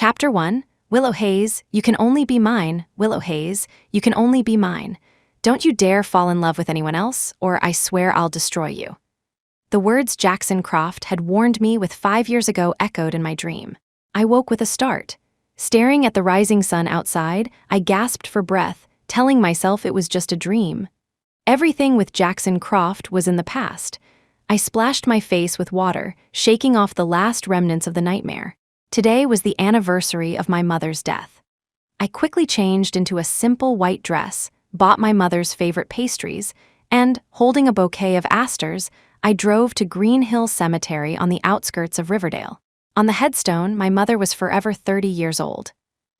Chapter 1, Willow Hayes, you can only be mine. Willow Hayes, you can only be mine. Don't you dare fall in love with anyone else, or I swear I'll destroy you. The words Jackson Croft had warned me with 5 years ago echoed in my dream. I woke with a start. Staring at the rising sun outside, I gasped for breath, telling myself it was just a dream. Everything with Jackson Croft was in the past. I splashed my face with water, shaking off the last remnants of the nightmare. Today was the anniversary of my mother's death. I quickly changed into a simple white dress, bought my mother's favorite pastries, and, holding a bouquet of asters, I drove to Green Hill Cemetery on the outskirts of Riverdale. On the headstone, my mother was forever 30 years old.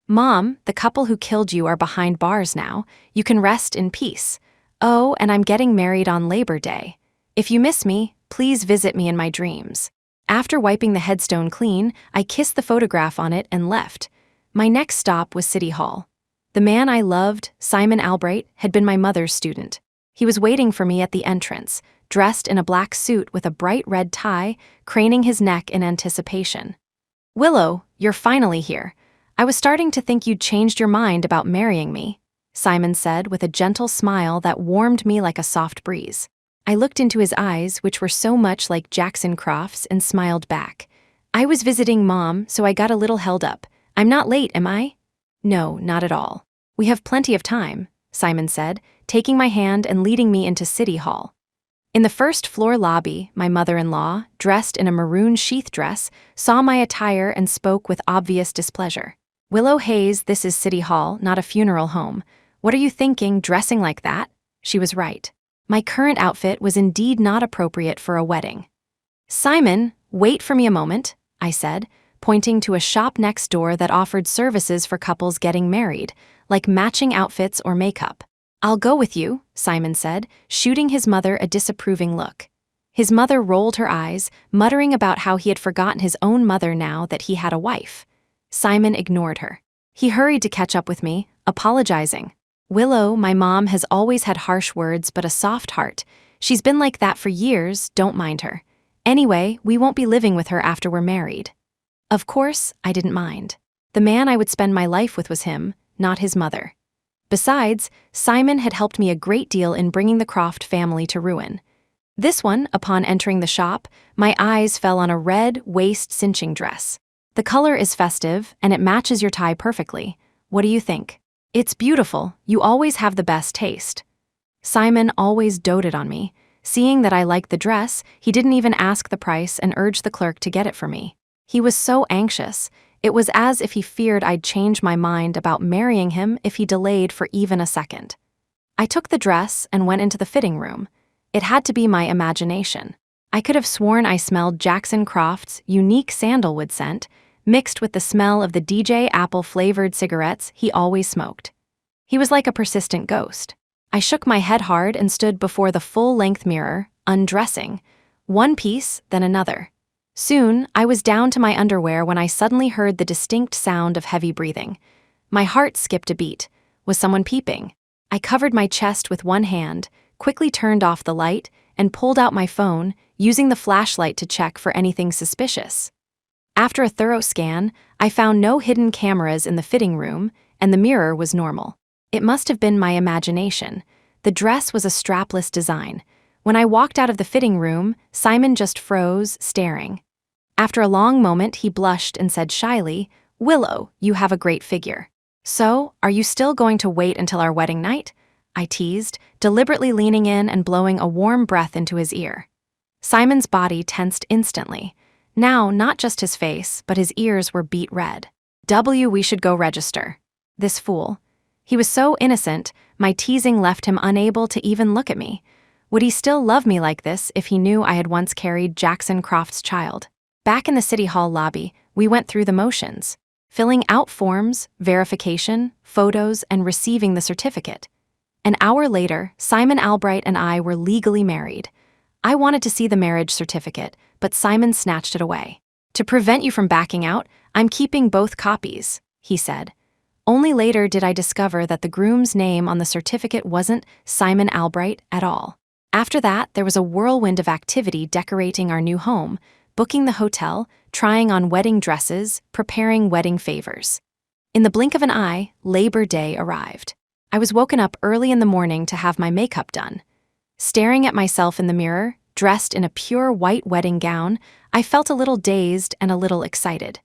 Mom, the couple who killed you are behind bars now. You can rest in peace. Oh, and I'm getting married on Labor Day. If you miss me, please visit me in my dreams. After wiping the headstone clean, I kissed the photograph on it and left. My next stop was City Hall. The man I loved, Simon Albright, had been my mother's student. He was waiting for me at the entrance, dressed in a black suit with a bright red tie, craning his neck in anticipation. Willow, you're finally here. I was starting to think you'd changed your mind about marrying me, Simon said with a gentle smile that warmed me like a soft breeze. I looked into his eyes, which were so much like Jackson Croft's, and smiled back. I was visiting Mom, so I got a little held up. I'm not late, am I? No, not at all. We have plenty of time, Simon said, taking my hand and leading me into City Hall. In the first-floor lobby, my mother-in-law, dressed in a maroon sheath dress, saw my attire and spoke with obvious displeasure. Willow Hayes, this is City Hall, not a funeral home. What are you thinking, dressing like that? She was right. My current outfit was indeed not appropriate for a wedding. Simon, wait for me a moment, I said, pointing to a shop next door that offered services for couples getting married, like matching outfits or makeup. I'll go with you, Simon said, shooting his mother a disapproving look. His mother rolled her eyes, muttering about how he had forgotten his own mother now that he had a wife. Simon ignored her. He hurried to catch up with me, apologizing. Willow, my mom has always had harsh words but a soft heart. She's been like that for years, don't mind her. Anyway, we won't be living with her after we're married. Of course, I didn't mind. The man I would spend my life with was him, not his mother. Besides, Simon had helped me a great deal in bringing the Croft family to ruin. This one, upon entering the shop, my eyes fell on a red, waist-cinching dress. The color is festive, and it matches your tie perfectly. What do you think? It's beautiful. You always have the best taste. Simon always doted on me. Seeing that I liked the dress, he didn't even ask the price and urged the clerk to get it for me. He was so anxious. It was as if he feared I'd change my mind about marrying him if he delayed for even a second. I took the dress and went into the fitting room. It had to be my imagination. I could have sworn I smelled Jackson Croft's unique sandalwood scent, mixed with the smell of the DJ apple-flavored cigarettes he always smoked. He was like a persistent ghost. I shook my head hard and stood before the full-length mirror, undressing, one piece, then another. Soon, I was down to my underwear when I suddenly heard the distinct sound of heavy breathing. My heart skipped a beat. Was someone peeping? I covered my chest with one hand, quickly turned off the light, and pulled out my phone, using the flashlight to check for anything suspicious. After a thorough scan, I found no hidden cameras in the fitting room, and the mirror was normal. It must have been my imagination. The dress was a strapless design. When I walked out of the fitting room, Simon just froze, staring. After a long moment, he blushed and said shyly, "Willow, you have a great figure." "So, are you still going to wait until our wedding night?" I teased, deliberately leaning in and blowing a warm breath into his ear. Simon's body tensed instantly. Now, not just his face, but his ears were beet red. We should go register. This fool. He was so innocent, my teasing left him unable to even look at me. Would he still love me like this if he knew I had once carried Jackson Croft's child? Back in the City Hall lobby, we went through the motions, filling out forms, verification, photos, and receiving the certificate. An hour later, Simon Albright and I were legally married. I wanted to see the marriage certificate, but Simon snatched it away. "To prevent you from backing out, I'm keeping both copies," he said. Only later did I discover that the groom's name on the certificate wasn't Simon Albright at all. After that, there was a whirlwind of activity decorating our new home, booking the hotel, trying on wedding dresses, preparing wedding favors. In the blink of an eye, Labor Day arrived. I was woken up early in the morning to have my makeup done. Staring at myself in the mirror, dressed in a pure white wedding gown, I felt a little dazed and a little excited.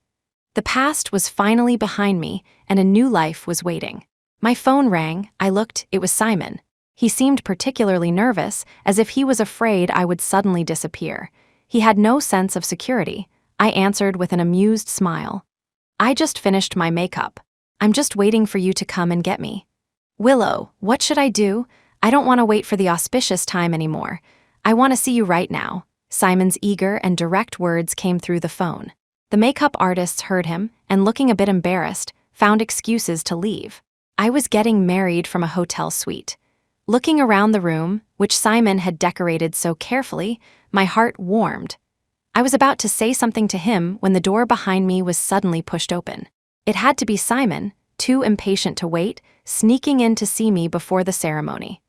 The past was finally behind me, and a new life was waiting. My phone rang. I looked. It was Simon. He seemed particularly nervous, as if he was afraid I would suddenly disappear. He had no sense of security. I answered with an amused smile. "I just finished my makeup. I'm just waiting for you to come and get me." "Willow, what should I do? I don't want to wait for the auspicious time anymore. I want to see you right now." Simon's eager and direct words came through the phone. The makeup artists heard him, and looking a bit embarrassed, found excuses to leave. I was getting married from a hotel suite. Looking around the room, which Simon had decorated so carefully, my heart warmed. I was about to say something to him when the door behind me was suddenly pushed open. It had to be Simon, too impatient to wait, sneaking in to see me before the ceremony.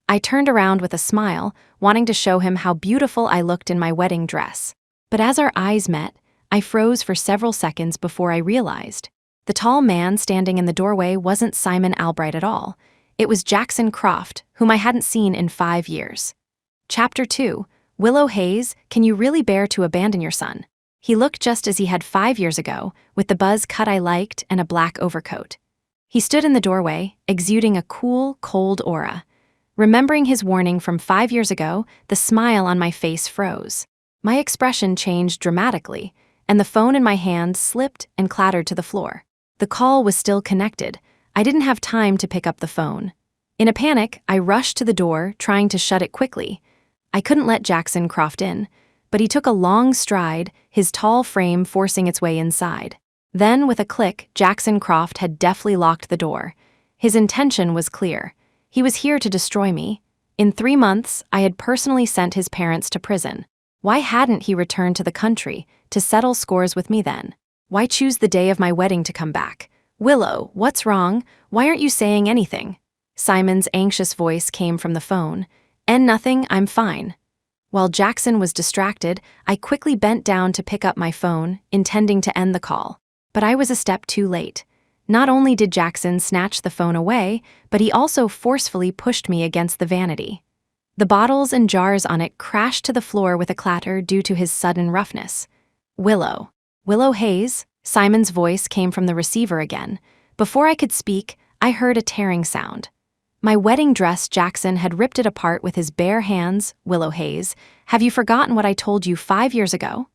I turned around with a smile, wanting to show him how beautiful I looked in my wedding dress. But as our eyes met, I froze for several seconds before I realized. The tall man standing in the doorway wasn't Simon Albright at all. It was Jackson Croft, whom I hadn't seen in 5 years. Chapter 2, Willow Hayes, Can You Really Bear to Abandon Your Son? He looked just as he had 5 years ago, with the buzz cut I liked and a black overcoat. He stood in the doorway, exuding a cool, cold aura. Remembering his warning from 5 years ago, the smile on my face froze. My expression changed dramatically, and the phone in my hand slipped and clattered to the floor. The call was still connected. I didn't have time to pick up the phone. In a panic, I rushed to the door, trying to shut it quickly. I couldn't let Jackson Croft in, but he took a long stride, his tall frame forcing its way inside. Then, with a click, Jackson Croft had deftly locked the door. His intention was clear. He was here to destroy me. In 3 months, I had personally sent his parents to prison. Why hadn't he returned to the country to settle scores with me then? Why choose the day of my wedding to come back? "Willow, what's wrong? Why aren't you saying anything?" Simon's anxious voice came from the phone. "And nothing, I'm fine." While Jackson was distracted, I quickly bent down to pick up my phone, intending to end the call. But I was a step too late. Not only did Jackson snatch the phone away, but he also forcefully pushed me against the vanity. The bottles and jars on it crashed to the floor with a clatter due to his sudden roughness. "Willow. Willow Hayes?" Simon's voice came from the receiver again. Before I could speak, I heard a tearing sound. My wedding dress, Jackson had ripped it apart with his bare hands. "Willow Hayes, have you forgotten what I told you 5 years ago?"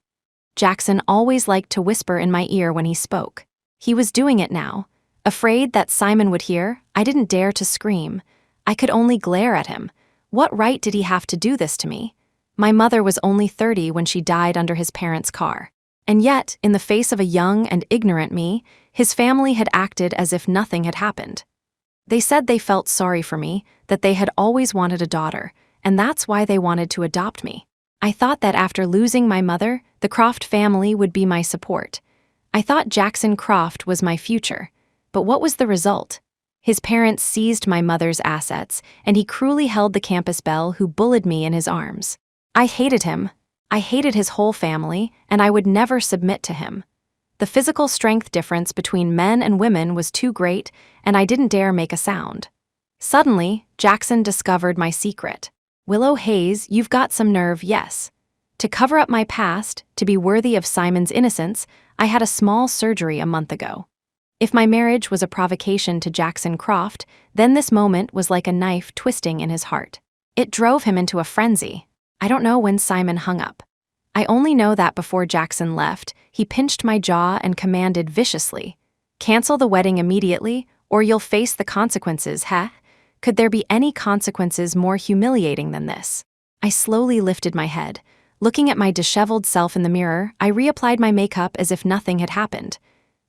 Jackson always liked to whisper in my ear when he spoke. He was doing it now. Afraid that Simon would hear, I didn't dare to scream. I could only glare at him. What right did he have to do this to me? My mother was only 30 when she died under his parents' car. And yet, in the face of a young and ignorant me, his family had acted as if nothing had happened. They said they felt sorry for me, that they had always wanted a daughter, and that's why they wanted to adopt me. I thought that after losing my mother, the Croft family would be my support. I thought Jackson Croft was my future. But what was the result? His parents seized my mother's assets, and he cruelly held the campus belle who bullied me in his arms. I hated him. I hated his whole family, and I would never submit to him. The physical strength difference between men and women was too great, and I didn't dare make a sound. Suddenly, Jackson discovered my secret. "Willow Hayes, you've got some nerve, yes." To cover up my past, to be worthy of Simon's innocence, I had a small surgery a month ago. If my marriage was a provocation to Jackson Croft, then this moment was like a knife twisting in his heart. It drove him into a frenzy. I don't know when Simon hung up. I only know that before Jackson left, he pinched my jaw and commanded viciously, "Cancel the wedding immediately, or you'll face the consequences, heh?" Could there be any consequences more humiliating than this? I slowly lifted my head. Looking at my disheveled self in the mirror, I reapplied my makeup as if nothing had happened.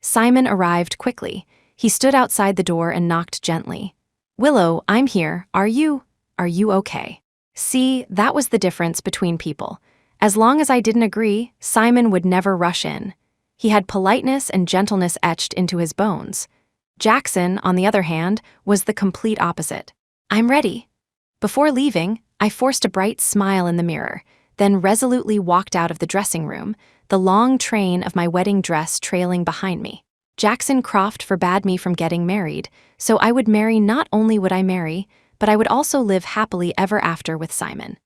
Simon arrived quickly. He stood outside the door and knocked gently. "Willow, I'm here. Are you okay?" See, that was the difference between people. As long as I didn't agree, Simon would never rush in. He had politeness and gentleness etched into his bones. Jackson, on the other hand, was the complete opposite. "I'm ready." Before leaving, I forced a bright smile in the mirror, then resolutely walked out of the dressing room, the long train of my wedding dress trailing behind me. Jackson Croft forbade me from getting married, so I would marry. Not only would I marry, but I would also live happily ever after with Simon.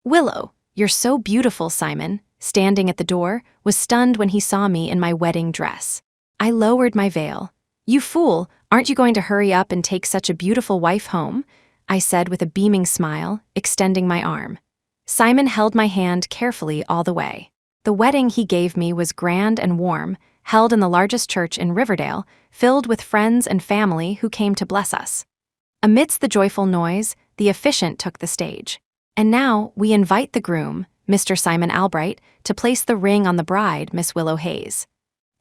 Willow, you're so beautiful. Simon, standing at the door, was stunned when he saw me in my wedding dress. I lowered my veil. You fool, aren't you going to hurry up and take such a beautiful wife home? I said with a beaming smile, extending my arm. Simon held my hand carefully all the way. The wedding he gave me was grand and warm, held in the largest church in Riverdale, filled with friends and family who came to bless us. Amidst the joyful noise, the officiant took the stage. And now we invite the groom, Mr. Simon Albright, to place the ring on the bride, Miss Willow Hayes.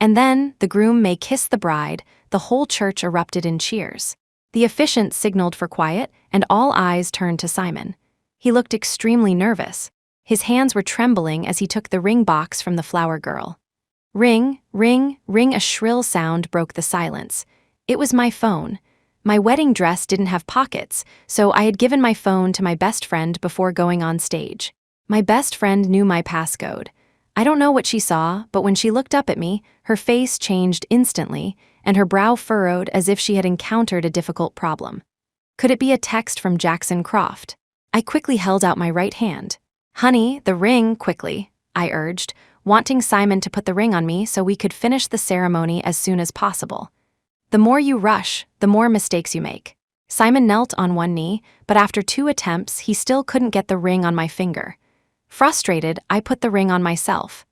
And then the groom may kiss the bride. The whole church erupted in cheers. The officiant signaled for quiet, and all eyes turned to Simon. He looked extremely nervous. His hands were trembling as he took the ring box from the flower girl. Ring, ring, ring, a shrill sound broke the silence. It was my phone. My wedding dress didn't have pockets, so I had given my phone to my best friend before going on stage. My best friend knew my passcode. I don't know what she saw, but when she looked up at me, her face changed instantly, and her brow furrowed as if she had encountered a difficult problem. Could it be a text from Jackson Croft? I quickly held out my right hand. Honey, the ring, quickly, I urged, wanting Simon to put the ring on me so we could finish the ceremony as soon as possible. The more you rush, the more mistakes you make. Simon knelt on one knee, but after 2 attempts, he still couldn't get the ring on my finger. Frustrated, I put the ring on myself.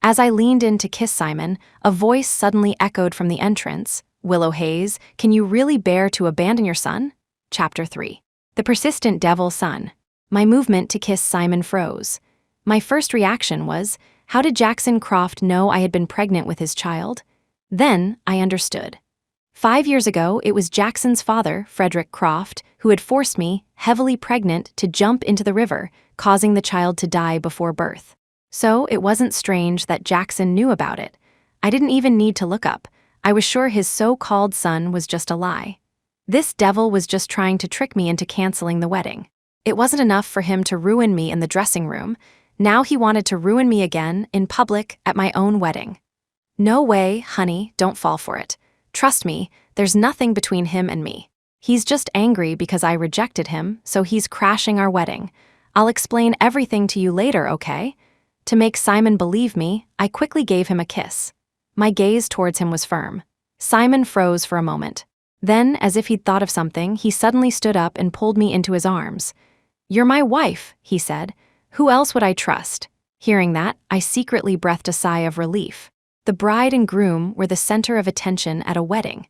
As I leaned in to kiss Simon, a voice suddenly echoed from the entrance. Willow Hayes, can you really bear to abandon your son? Chapter 3. The persistent devil son. My movement to kiss Simon froze. My first reaction was, how did Jackson Croft know I had been pregnant with his child? Then I understood. 5 years ago, it was Jackson's father, Frederick Croft, who had forced me, heavily pregnant, to jump into the river, causing the child to die before birth. So it wasn't strange that Jackson knew about it. I didn't even need to look up. I was sure his so-called son was just a lie. This devil was just trying to trick me into canceling the wedding. It wasn't enough for him to ruin me in the dressing room. Now he wanted to ruin me again, in public, at my own wedding. No way, honey, don't fall for it. Trust me, there's nothing between him and me. He's just angry because I rejected him, so he's crashing our wedding. I'll explain everything to you later, okay? To make Simon believe me, I quickly gave him a kiss. My gaze towards him was firm. Simon froze for a moment. Then, as if he'd thought of something, he suddenly stood up and pulled me into his arms. You're my wife, he said. Who else would I trust? Hearing that, I secretly breathed a sigh of relief. The bride and groom were the center of attention at a wedding.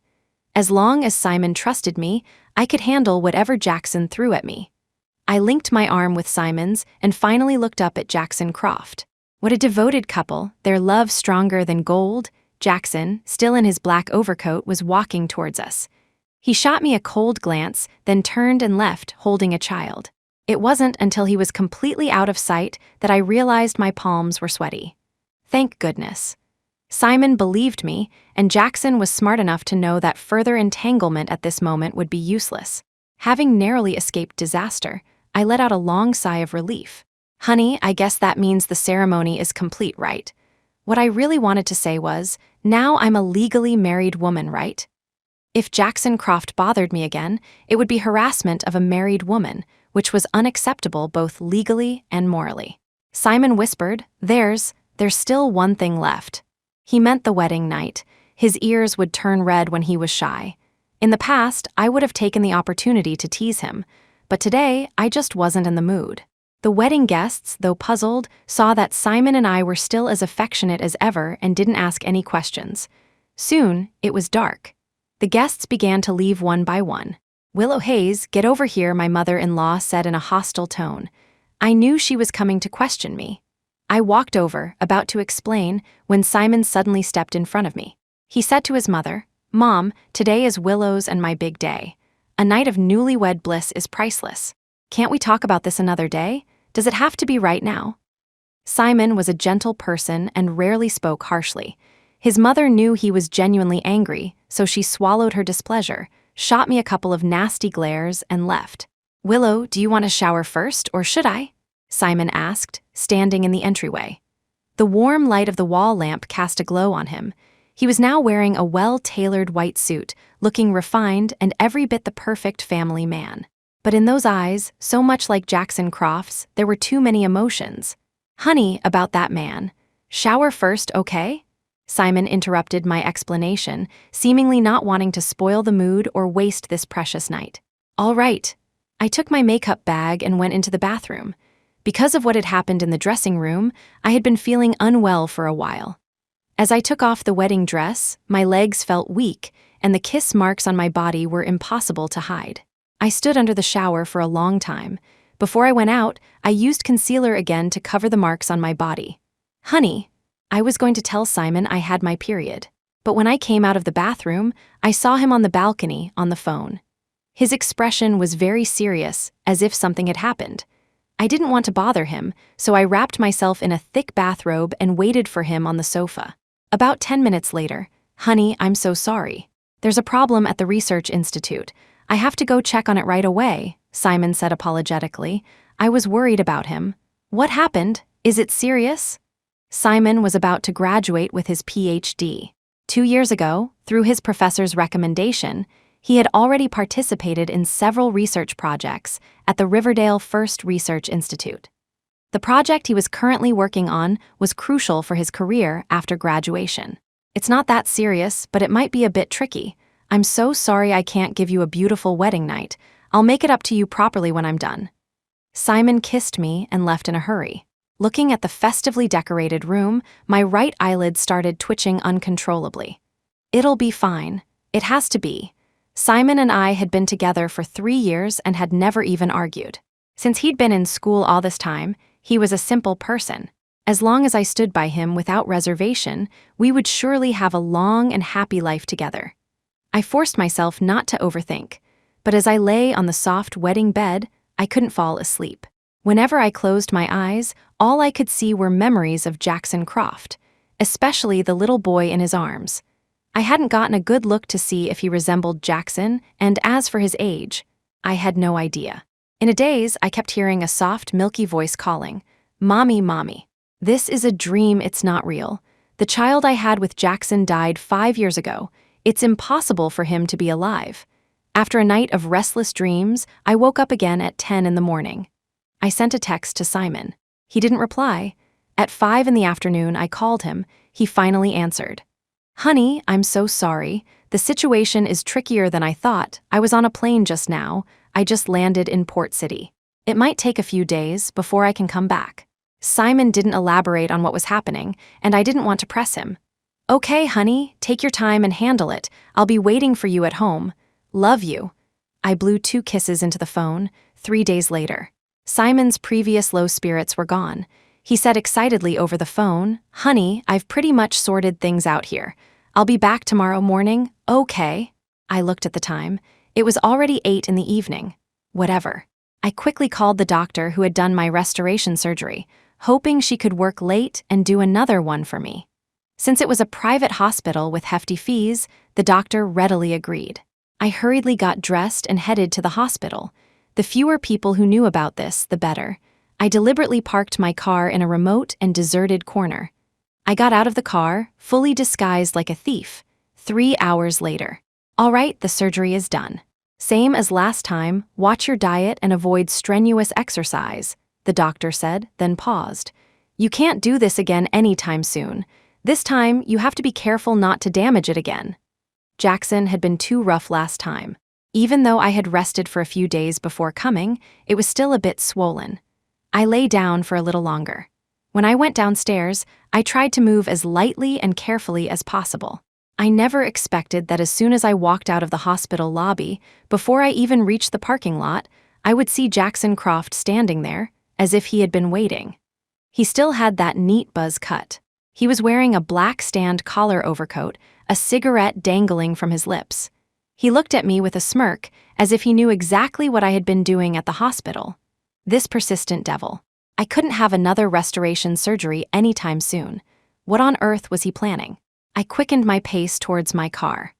As long as Simon trusted me, I could handle whatever Jackson threw at me. I linked my arm with Simon's and finally looked up at Jackson Croft. What a devoted couple, their love stronger than gold. Jackson, still in his black overcoat, was walking towards us. He shot me a cold glance, then turned and left, holding a child. It wasn't until he was completely out of sight that I realized my palms were sweaty. Thank goodness. Simon believed me, and Jackson was smart enough to know that further entanglement at this moment would be useless. Having narrowly escaped disaster, I let out a long sigh of relief. Honey, I guess that means the ceremony is complete, right? What I really wanted to say was, now I'm a legally married woman, right? If Jackson Croft bothered me again, it would be harassment of a married woman, which was unacceptable both legally and morally. Simon whispered, there's still one thing left. He meant the wedding night. His ears would turn red when he was shy. In the past, I would have taken the opportunity to tease him, but today I just wasn't in the mood. The wedding guests, though puzzled, saw that Simon and I were still as affectionate as ever and didn't ask any questions. Soon, it was dark. The guests began to leave one by one. Willow Hayes, get over here, my mother-in-law said in a hostile tone. I knew she was coming to question me. I walked over, about to explain, when Simon suddenly stepped in front of me. He said to his mother, Mom, today is Willow's and my big day. A night of newlywed bliss is priceless. Can't we talk about this another day? Does it have to be right now? Simon was a gentle person and rarely spoke harshly. His mother knew he was genuinely angry, so she swallowed her displeasure, shot me a couple of nasty glares, and left. Willow, do you want to shower first, or should I? Simon asked, standing in the entryway. The warm light of the wall lamp cast a glow on him. He was now wearing a well-tailored white suit, looking refined and every bit the perfect family man. But in those eyes, so much like Jackson Croft's, there were too many emotions. "Honey, about that man. Shower first, okay?" Simon interrupted my explanation, seemingly not wanting to spoil the mood or waste this precious night. "All right." I took my makeup bag and went into the bathroom. Because of what had happened in the dressing room, I had been feeling unwell for a while. As I took off the wedding dress, my legs felt weak, and the kiss marks on my body were impossible to hide. I stood under the shower for a long time. Before I went out, I used concealer again to cover the marks on my body. "Honey," I was going to tell Simon I had my period. But when I came out of the bathroom, I saw him on the balcony on the phone. His expression was very serious, as if something had happened. I didn't want to bother him, so I wrapped myself in a thick bathrobe and waited for him on the sofa. About 10 minutes later, "Honey, I'm so sorry. There's a problem at the research institute. I have to go check on it right away," Simon said apologetically. I was worried about him. "What happened? Is it serious?" Simon was about to graduate with his PhD. 2 years ago, through his professor's recommendation, he had already participated in several research projects at the Riverdale First Research Institute. The project he was currently working on was crucial for his career after graduation. "It's not that serious, but it might be a bit tricky. I'm so sorry I can't give you a beautiful wedding night. I'll make it up to you properly when I'm done." Simon kissed me and left in a hurry. Looking at the festively decorated room, my right eyelid started twitching uncontrollably. "It'll be fine. It has to be." Simon and I had been together for 3 years and had never even argued. Since he'd been in school all this time, he was a simple person. As long as I stood by him without reservation, we would surely have a long and happy life together. I forced myself not to overthink, but as I lay on the soft wedding bed, I couldn't fall asleep. Whenever I closed my eyes, all I could see were memories of Jackson Croft, especially the little boy in his arms. I hadn't gotten a good look to see if he resembled Jackson, and as for his age, I had no idea. In a daze, I kept hearing a soft, milky voice calling, "Mommy, Mommy." This is a dream, it's not real. The child I had with Jackson died 5 years ago. It's impossible for him to be alive. After a night of restless dreams, I woke up again at 10 in the morning. I sent a text to Simon. He didn't reply. At 5 in the afternoon, I called him. He finally answered. "Honey, I'm so sorry. The situation is trickier than I thought. I was on a plane just now. I just landed in Port City. It might take a few days before I can come back." Simon didn't elaborate on what was happening, and I didn't want to press him. "Okay, honey, take your time and handle it. I'll be waiting for you at home. Love you." I blew 2 kisses into the phone. 3 days later, Simon's previous low spirits were gone. He said excitedly over the phone, "Honey, I've pretty much sorted things out here. I'll be back tomorrow morning, okay?" I looked at the time. It was already 8 in the evening. Whatever. I quickly called the doctor who had done my restoration surgery, hoping she could work late and do another one for me. Since it was a private hospital with hefty fees, the doctor readily agreed. I hurriedly got dressed and headed to the hospital. The fewer people who knew about this, the better. I deliberately parked my car in a remote and deserted corner. I got out of the car, fully disguised like a thief. 3 hours later. "All right, the surgery is done. Same as last time, watch your diet and avoid strenuous exercise," the doctor said, then paused. "You can't do this again anytime soon. This time, you have to be careful not to damage it again." Jackson had been too rough last time. Even though I had rested for a few days before coming, it was still a bit swollen. I lay down for a little longer. When I went downstairs, I tried to move as lightly and carefully as possible. I never expected that as soon as I walked out of the hospital lobby, before I even reached the parking lot, I would see Jackson Croft standing there, as if he had been waiting. He still had that neat buzz cut. He was wearing a black stand collar overcoat, a cigarette dangling from his lips. He looked at me with a smirk, as if he knew exactly what I had been doing at the hospital. This persistent devil. I couldn't have another restoration surgery anytime soon. What on earth was he planning? I quickened my pace towards my car.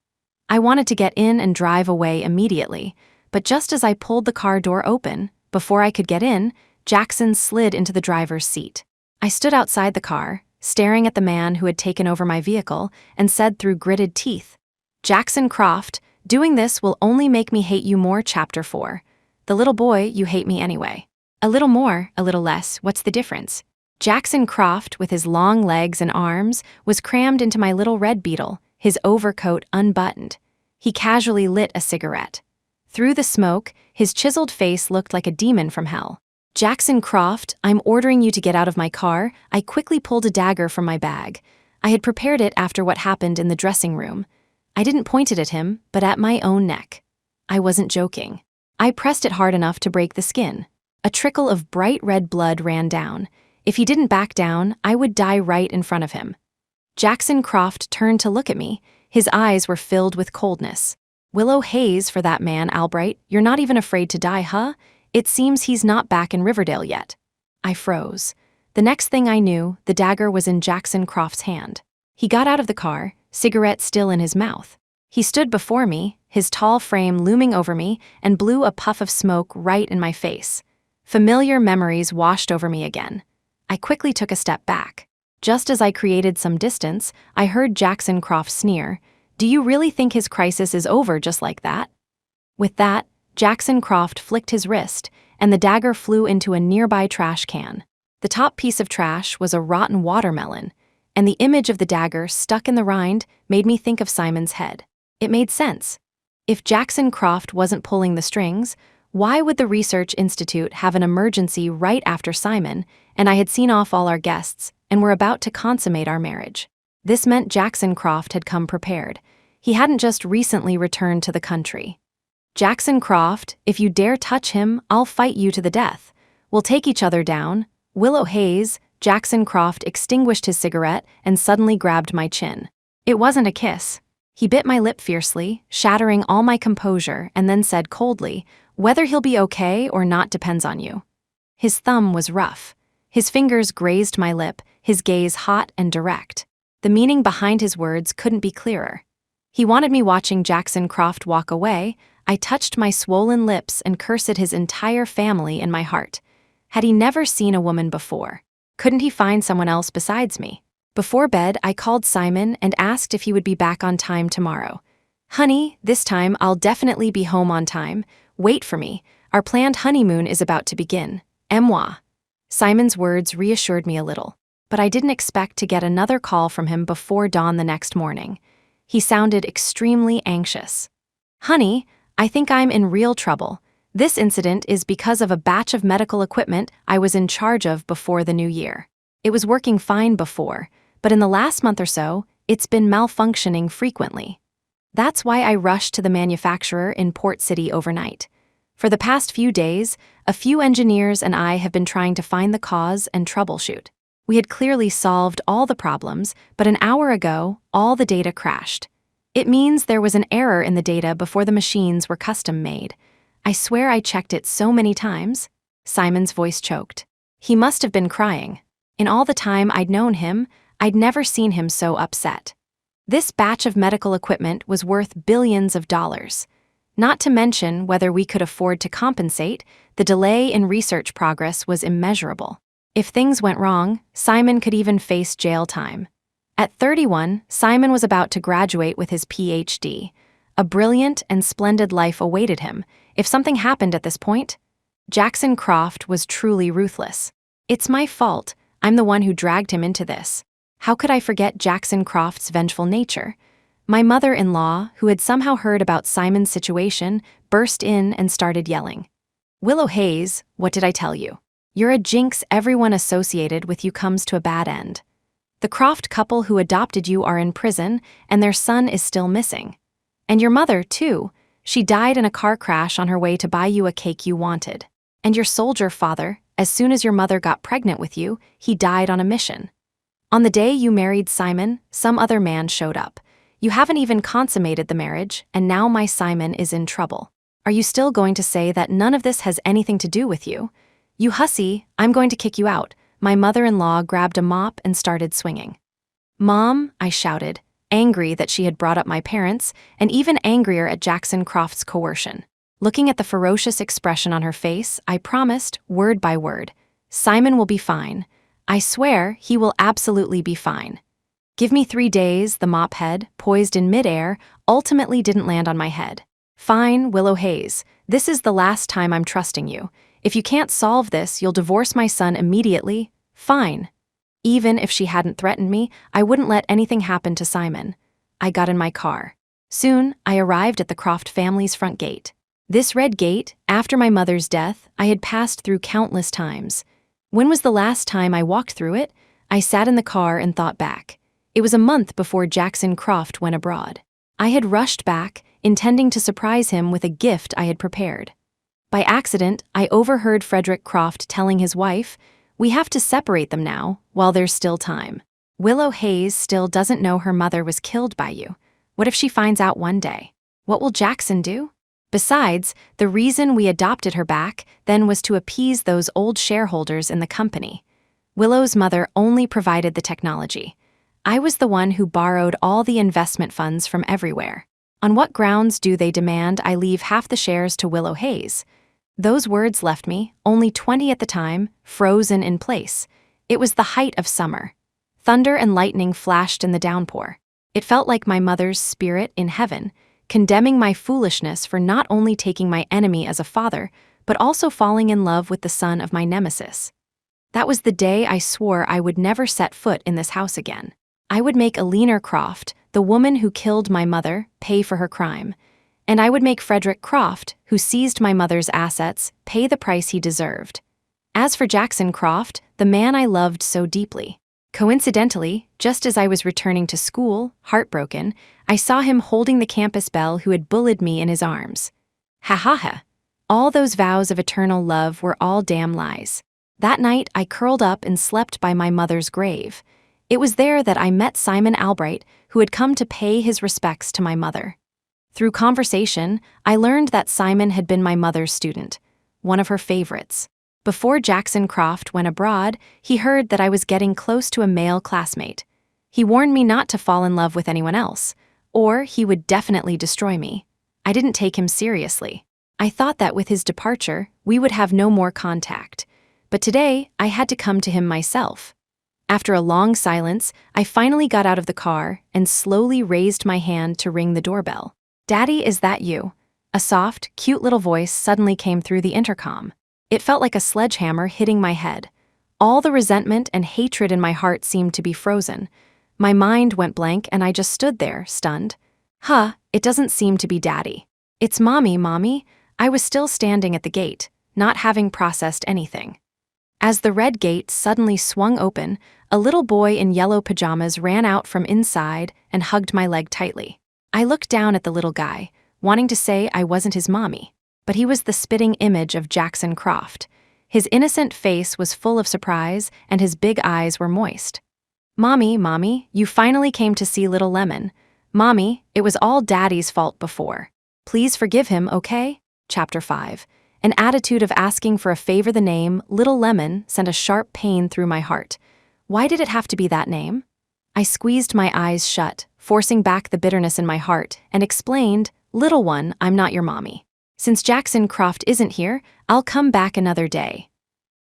I wanted to get in and drive away immediately, but just as I pulled the car door open, before I could get in, Jackson slid into the driver's seat. I stood outside the car, staring at the man who had taken over my vehicle, and said through gritted teeth, "Jackson Croft, doing this will only make me hate you more. Chapter 4. The little boy, you hate me anyway. A little more, a little less, what's the difference?" Jackson Croft, with his long legs and arms, was crammed into my little red Beetle, his overcoat unbuttoned. He casually lit a cigarette. Through the smoke, his chiseled face looked like a demon from hell. "Jackson Croft, I'm ordering you to get out of my car." I quickly pulled a dagger from my bag. I had prepared it after what happened in the dressing room. I didn't point it at him, but at my own neck. I wasn't joking. I pressed it hard enough to break the skin. A trickle of bright red blood ran down. If he didn't back down, I would die right in front of him. Jackson Croft turned to look at me. His eyes were filled with coldness. "Willow Hayes for that man, Albright. You're not even afraid to die, huh? It seems he's not back in Riverdale yet." I froze. The next thing I knew, the dagger was in Jackson Croft's hand. He got out of the car, cigarette still in his mouth. He stood before me, his tall frame looming over me, and blew a puff of smoke right in my face. Familiar memories washed over me again. I quickly took a step back. Just as I created some distance, I heard Jackson Croft sneer, "Do you really think his crisis is over just like that?" With that, Jackson Croft flicked his wrist, and the dagger flew into a nearby trash can. The top piece of trash was a rotten watermelon, and the image of the dagger stuck in the rind made me think of Simon's head. It made sense. If Jackson Croft wasn't pulling the strings, why would the Research Institute have an emergency right after Simon, and I had seen off all our guests, and were about to consummate our marriage? This meant Jackson Croft had come prepared. He hadn't just recently returned to the country. "Jackson Croft, if you dare touch him, I'll fight you to the death. We'll take each other down." "Willow Hayes," Jackson Croft extinguished his cigarette and suddenly grabbed my chin. It wasn't a kiss. He bit my lip fiercely, shattering all my composure, and then said coldly, "Whether he'll be okay or not depends on you." His thumb was rough. His fingers grazed my lip, his gaze hot and direct. The meaning behind his words couldn't be clearer. He wanted me watching Jackson Croft walk away. I touched my swollen lips and cursed his entire family in my heart. Had he never seen a woman before? Couldn't he find someone else besides me? Before bed, I called Simon and asked if he would be back on time tomorrow. "Honey, this time I'll definitely be home on time. Wait for me. Our planned honeymoon is about to begin. Moi." Simon's words reassured me a little, but I didn't expect to get another call from him before dawn the next morning. He sounded extremely anxious. "Honey, I think I'm in real trouble. This incident is because of a batch of medical equipment I was in charge of before the new year. It was working fine before, but in the last month or so, it's been malfunctioning frequently. That's why I rushed to the manufacturer in Port City overnight. For the past few days, a few engineers and I have been trying to find the cause and troubleshoot. We had clearly solved all the problems, but an hour ago, all the data crashed. It means there was an error in the data before the machines were custom made. I swear I checked it so many times." Simon's voice choked. He must have been crying. In all the time I'd known him, I'd never seen him so upset. This batch of medical equipment was worth billions of dollars. Not to mention whether we could afford to compensate, the delay in research progress was immeasurable. If things went wrong, Simon could even face jail time. At 31, Simon was about to graduate with his PhD. A brilliant and splendid life awaited him. If something happened at this point, Jackson Croft was truly ruthless. It's my fault. I'm the one who dragged him into this. How could I forget Jackson Croft's vengeful nature? My mother-in-law, who had somehow heard about Simon's situation, burst in and started yelling. "Willow Hayes, what did I tell you? You're a jinx. Everyone associated with you comes to a bad end. The Croft couple who adopted you are in prison, and their son is still missing. And your mother, too. She died in a car crash on her way to buy you a cake you wanted. And your soldier father, as soon as your mother got pregnant with you, he died on a mission. On the day you married Simon, some other man showed up. You haven't even consummated the marriage, and now my Simon is in trouble. Are you still going to say that none of this has anything to do with you? You hussy, I'm going to kick you out." My mother-in-law grabbed a mop and started swinging. "Mom," I shouted, angry that she had brought up my parents, and even angrier at Jackson Croft's coercion. Looking at the ferocious expression on her face, I promised, word by word, "Simon will be fine. I swear he will absolutely be fine. Give me 3 days, the mop head, poised in midair, ultimately didn't land on my head. Fine, Willow Hayes, this is the last time I'm trusting you. If you can't solve this, you'll divorce my son immediately. Fine. Even if she hadn't threatened me, I wouldn't let anything happen to Simon. I got in my car. Soon, I arrived at the Croft family's front gate. This red gate, after my mother's death, I had passed through countless times. When was the last time I walked through it? I sat in the car and thought back. It was a month before Jackson Croft went abroad. I had rushed back, intending to surprise him with a gift I had prepared. By accident, I overheard Frederick Croft telling his wife, "We have to separate them now, while there's still time. Willow Hayes still doesn't know her mother was killed by you. What if she finds out one day? What will Jackson do?" Besides, the reason we adopted her back then was to appease those old shareholders in the company. Willow's mother only provided the technology. I was the one who borrowed all the investment funds from everywhere. On what grounds do they demand I leave half the shares to Willow Hayes? Those words left me, only 20 at the time, frozen in place. It was the height of summer. Thunder and lightning flashed in the downpour. It felt like my mother's spirit in heaven, condemning my foolishness for not only taking my enemy as a father, but also falling in love with the son of my nemesis. That was the day I swore I would never set foot in this house again. I would make Alina Croft, the woman who killed my mother, pay for her crime. And I would make Frederick Croft, who seized my mother's assets, pay the price he deserved. As for Jackson Croft, the man I loved so deeply. Coincidentally, just as I was returning to school, heartbroken, I saw him holding the campus belle who had bullied me in his arms. Ha ha ha. All those vows of eternal love were all damn lies. That night, I curled up and slept by my mother's grave. It was there that I met Simon Albright, who had come to pay his respects to my mother. Through conversation, I learned that Simon had been my mother's student, one of her favorites. Before Jackson Croft went abroad, he heard that I was getting close to a male classmate. He warned me not to fall in love with anyone else, or he would definitely destroy me. I didn't take him seriously. I thought that with his departure, we would have no more contact. But today, I had to come to him myself. After a long silence, I finally got out of the car and slowly raised my hand to ring the doorbell. "Daddy, is that you?" A soft, cute little voice suddenly came through the intercom. It felt like a sledgehammer hitting my head. All the resentment and hatred in my heart seemed to be frozen. My mind went blank and I just stood there, stunned. It doesn't seem to be Daddy. "It's Mommy, Mommy." I was still standing at the gate, not having processed anything. As the red gate suddenly swung open, a little boy in yellow pajamas ran out from inside and hugged my leg tightly. I looked down at the little guy, wanting to say I wasn't his mommy, but he was the spitting image of Jackson Croft. His innocent face was full of surprise, and his big eyes were moist. "Mommy, Mommy, you finally came to see Little Lemon. Mommy, it was all Daddy's fault before. Please forgive him, okay?" Chapter 5. An attitude of asking for a favor. The name, Little Lemon, sent a sharp pain through my heart. Why did it have to be that name? I squeezed my eyes shut, forcing back the bitterness in my heart, and explained, "Little one, I'm not your mommy. Since Jackson Croft isn't here, I'll come back another day."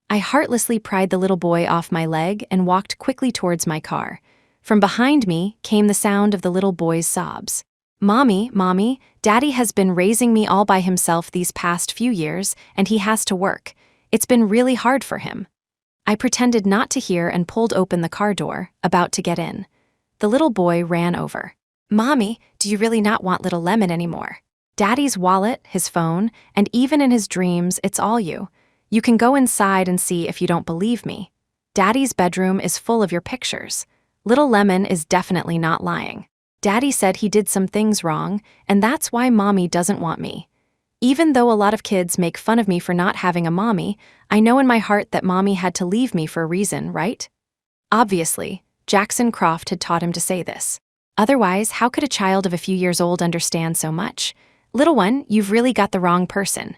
I heartlessly pried the little boy off my leg and walked quickly towards my car. From behind me came the sound of the little boy's sobs. "Mommy, Mommy, Daddy has been raising me all by himself these past few years, and he has to work. It's been really hard for him." I pretended not to hear and pulled open the car door, about to get in. The little boy ran over. "Mommy, do you really not want Little Lemon anymore? Daddy's wallet, his phone, and even in his dreams, it's all you. You can go inside and see if you don't believe me. Daddy's bedroom is full of your pictures. Little Lemon is definitely not lying. Daddy said he did some things wrong, and that's why Mommy doesn't want me. Even though a lot of kids make fun of me for not having a mommy, I know in my heart that Mommy had to leave me for a reason, right?" Obviously, Jackson Croft had taught him to say this. Otherwise, how could a child of a few years old understand so much? "Little one, you've really got the wrong person."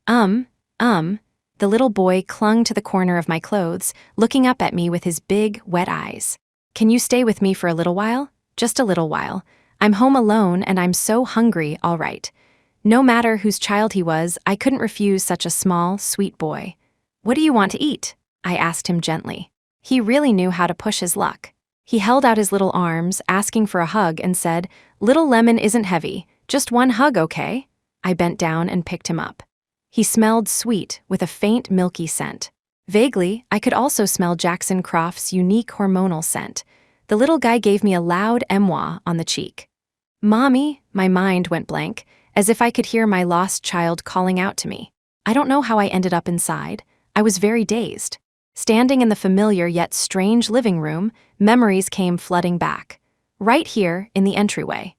The little boy clung to the corner of my clothes, looking up at me with his big, wet eyes. "Can you stay with me for a little while? Just a little while. I'm home alone and I'm so hungry, all right." No matter whose child he was, I couldn't refuse such a small, sweet boy. "What do you want to eat?" I asked him gently. He really knew how to push his luck. He held out his little arms, asking for a hug, and said, "Little Lemon isn't heavy, just one hug, okay?" I bent down and picked him up. He smelled sweet, with a faint milky scent. Vaguely, I could also smell Jackson Croft's unique hormonal scent. The little guy gave me a loud émoi on the cheek. "Mommy," my mind went blank, as if I could hear my lost child calling out to me. I don't know how I ended up inside. I was very dazed. Standing in the familiar yet strange living room, memories came flooding back. Right here, in the entryway.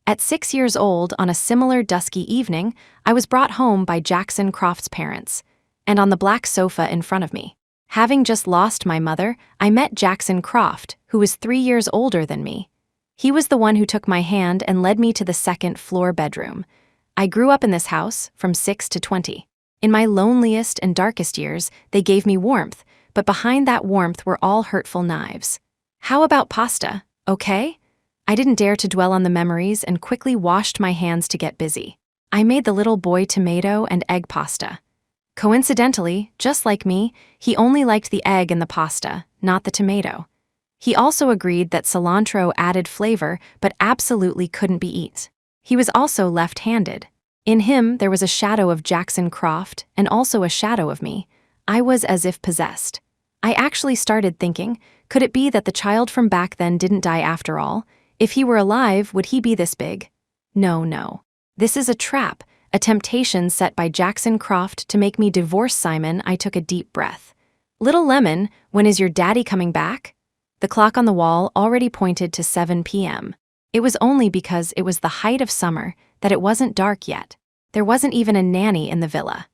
At 6 years old, on a similar dusky evening, I was brought home by Jackson Croft's parents. And on the black sofa in front of me, having just lost my mother, I met Jackson Croft, who was 3 years older than me. He was the one who took my hand and led me to the second-floor bedroom. I grew up in this house, from 6 to 20. In my loneliest and darkest years, they gave me warmth, but behind that warmth were all hurtful knives. "How about pasta, okay?" I didn't dare to dwell on the memories and quickly washed my hands to get busy. I made the little boy tomato and egg pasta. Coincidentally, just like me, he only liked the egg in the pasta, not the tomato. He also agreed that cilantro added flavor but absolutely couldn't be eaten. He was also left-handed. In him, there was a shadow of Jackson Croft and also a shadow of me. I was as if possessed. I actually started thinking, could it be that the child from back then didn't die after all? If he were alive, would he be this big? No. This is a trap, a temptation set by Jackson Croft to make me divorce Simon. I took a deep breath. "Little Lemon, when is your daddy coming back?" The clock on the wall already pointed to 7 p.m. It was only because it was the height of summer that it wasn't dark yet. There wasn't even a nanny in the villa.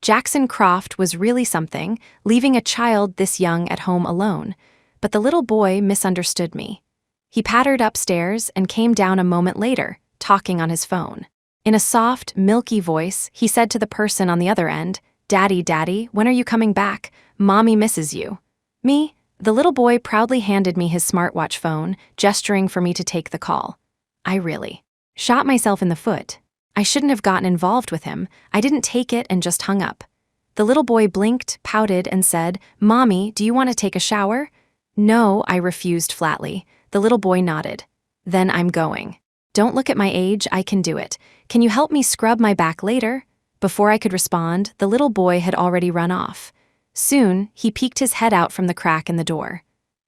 Jackson Croft was really something, leaving a child this young at home alone. But the little boy misunderstood me. He pattered upstairs and came down a moment later, talking on his phone. In a soft, milky voice, he said to the person on the other end, Daddy, when are you coming back? Mommy misses you." Me? The little boy proudly handed me his smartwatch phone, gesturing for me to take the call. I really shot myself in the foot. I shouldn't have gotten involved with him. I didn't take it and just hung up. The little boy blinked, pouted, and said, "Mommy, do you want to take a shower?" "No," I refused flatly. The little boy nodded. "Then I'm going. Don't look at my age, I can do it. Can you help me scrub my back later?" Before I could respond, the little boy had already run off. Soon, he peeked his head out from the crack in the door.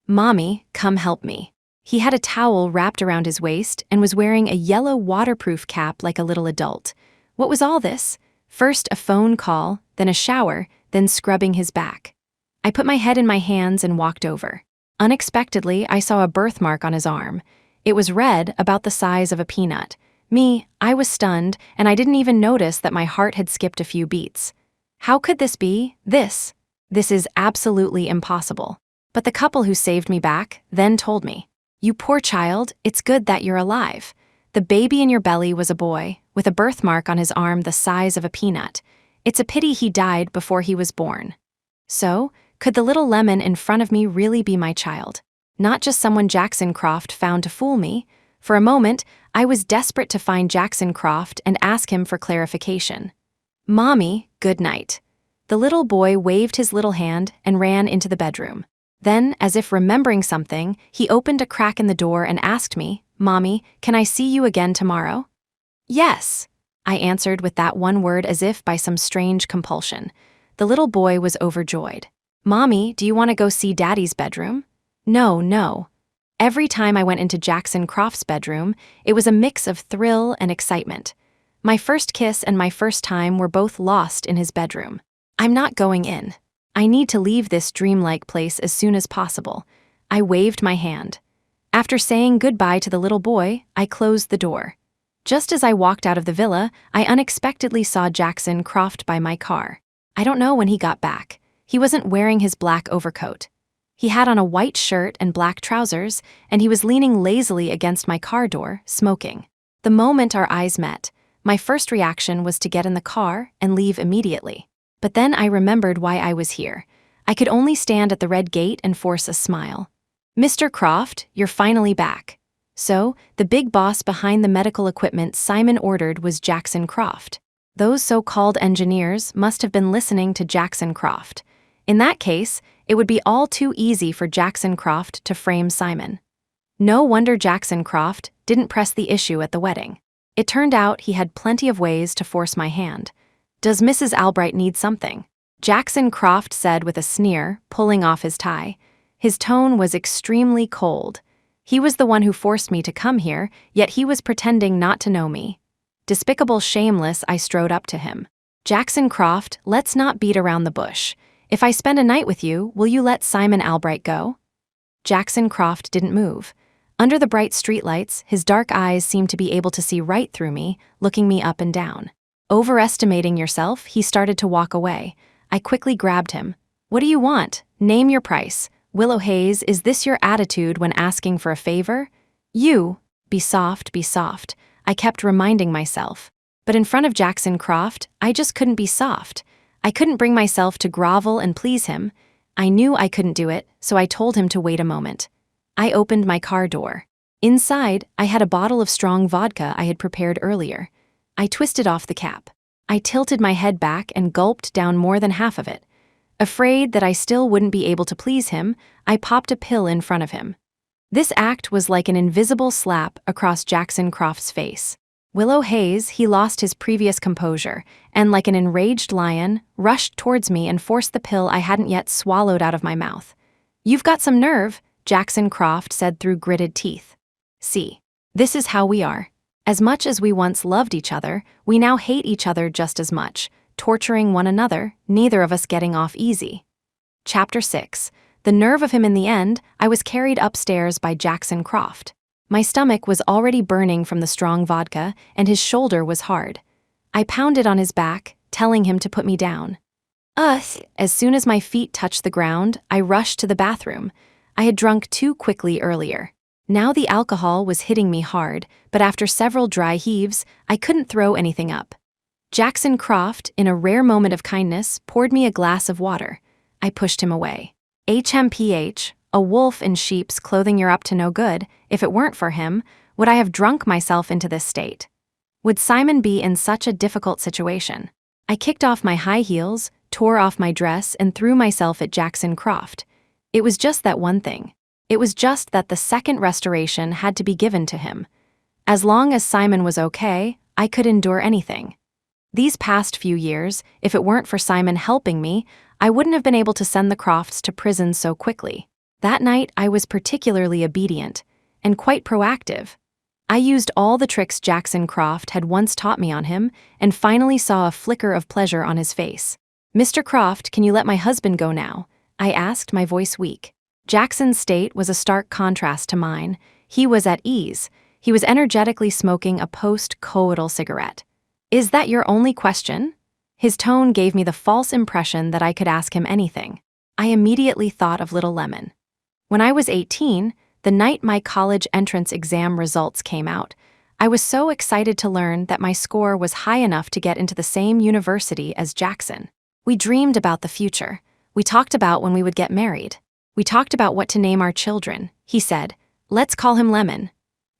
"Mommy, come help me." He had a towel wrapped around his waist and was wearing a yellow waterproof cap like a little adult. What was all this? First a phone call, then a shower, then scrubbing his back. I put my head in my hands and walked over. Unexpectedly, I saw a birthmark on his arm. It was red, about the size of a peanut. I was stunned, and I didn't even notice that my heart had skipped a few beats. How could this be? This is absolutely impossible. But the couple who saved me back then told me, "You poor child, it's good that you're alive. The baby in your belly was a boy, with a birthmark on his arm the size of a peanut. It's a pity he died before he was born." So, could the little Lemon in front of me really be my child? Not just someone Jackson Croft found to fool me. For a moment, I was desperate to find Jackson Croft and ask him for clarification. "Mommy, good night." The little boy waved his little hand and ran into the bedroom. Then, as if remembering something, he opened a crack in the door and asked me, "Mommy, can I see you again tomorrow?" "Yes," I answered with that one word as if by some strange compulsion. The little boy was overjoyed. "Mommy, do you want to go see Daddy's bedroom?" No. Every time I went into Jackson Croft's bedroom, it was a mix of thrill and excitement. My first kiss and my first time were both lost in his bedroom. I'm not going in. I need to leave this dreamlike place as soon as possible. I waved my hand. After saying goodbye to the little boy, I closed the door. Just as I walked out of the villa, I unexpectedly saw Jackson Croft by my car. I don't know when he got back. He wasn't wearing his black overcoat. He had on a white shirt and black trousers, and he was leaning lazily against my car door, smoking. The moment our eyes met, my first reaction was to get in the car and leave immediately. But then I remembered why I was here. I could only stand at the red gate and force a smile. "Mr. Croft, you're finally back." So, the big boss behind the medical equipment Simon ordered was Jackson Croft. Those so-called engineers must have been listening to Jackson Croft. In that case, it would be all too easy for Jackson Croft to frame Simon. No wonder Jackson Croft didn't press the issue at the wedding. It turned out he had plenty of ways to force my hand. "Does Mrs. Albright need something?" Jackson Croft said with a sneer, pulling off his tie. His tone was extremely cold. He was the one who forced me to come here, yet he was pretending not to know me. Despicable, shameless, I strode up to him. "Jackson Croft, let's not beat around the bush. If I spend a night with you, will you let Simon Albright go?" Jackson Croft didn't move. Under the bright streetlights, his dark eyes seemed to be able to see right through me, looking me up and down. Overestimating yourself, he started to walk away. I quickly grabbed him. "What do you want? Name your price. Willow Hayes, is this your attitude when asking for a favor? You, be soft, be soft." I kept reminding myself. But in front of Jackson Croft, I just couldn't be soft. I couldn't bring myself to grovel and please him. I knew I couldn't do it, so I told him to wait a moment. I opened my car door. Inside, I had a bottle of strong vodka I had prepared earlier. I twisted off the cap. I tilted my head back and gulped down more than half of it. Afraid that I still wouldn't be able to please him, I popped a pill in front of him. This act was like an invisible slap across Jackson Croft's face. Willow Hayes, he lost his previous composure, and like an enraged lion, rushed towards me and forced the pill I hadn't yet swallowed out of my mouth. "You've got some nerve," Jackson Croft said through gritted teeth. "See, this is how we are. As much as we once loved each other, we now hate each other just as much, torturing one another, neither of us getting off easy." Chapter 6. The nerve of him. In the end, I was carried upstairs by Jackson Croft. My stomach was already burning from the strong vodka, and his shoulder was hard. I pounded on his back, telling him to put me down. As soon as my feet touched the ground, I rushed to the bathroom. I had drunk too quickly earlier. Now the alcohol was hitting me hard, but after several dry heaves, I couldn't throw anything up. Jackson Croft, in a rare moment of kindness, poured me a glass of water. I pushed him away. "HMPH, a wolf in sheep's clothing, you're up to no good. If it weren't for him, would I have drunk myself into this state? Would Simon be in such a difficult situation?" I kicked off my high heels, tore off my dress, and threw myself at Jackson Croft. It was just that one thing. It was just that the second restoration had to be given to him. As long as Simon was okay, I could endure anything. These past few years, if it weren't for Simon helping me, I wouldn't have been able to send the Crofts to prison so quickly. That night, I was particularly obedient and quite proactive. I used all the tricks Jackson Croft had once taught me on him and finally saw a flicker of pleasure on his face. "Mr. Croft, can you let my husband go now?" I asked, my voice weak. Jackson's state was a stark contrast to mine. He was at ease. He was energetically smoking a post-coital cigarette. "Is that your only question?" His tone gave me the false impression that I could ask him anything. I immediately thought of Little Lemon. When I was 18, the night my college entrance exam results came out, I was so excited to learn that my score was high enough to get into the same university as Jackson. We dreamed about the future. We talked about when we would get married. We talked about what to name our children. He said, "Let's call him Lemon."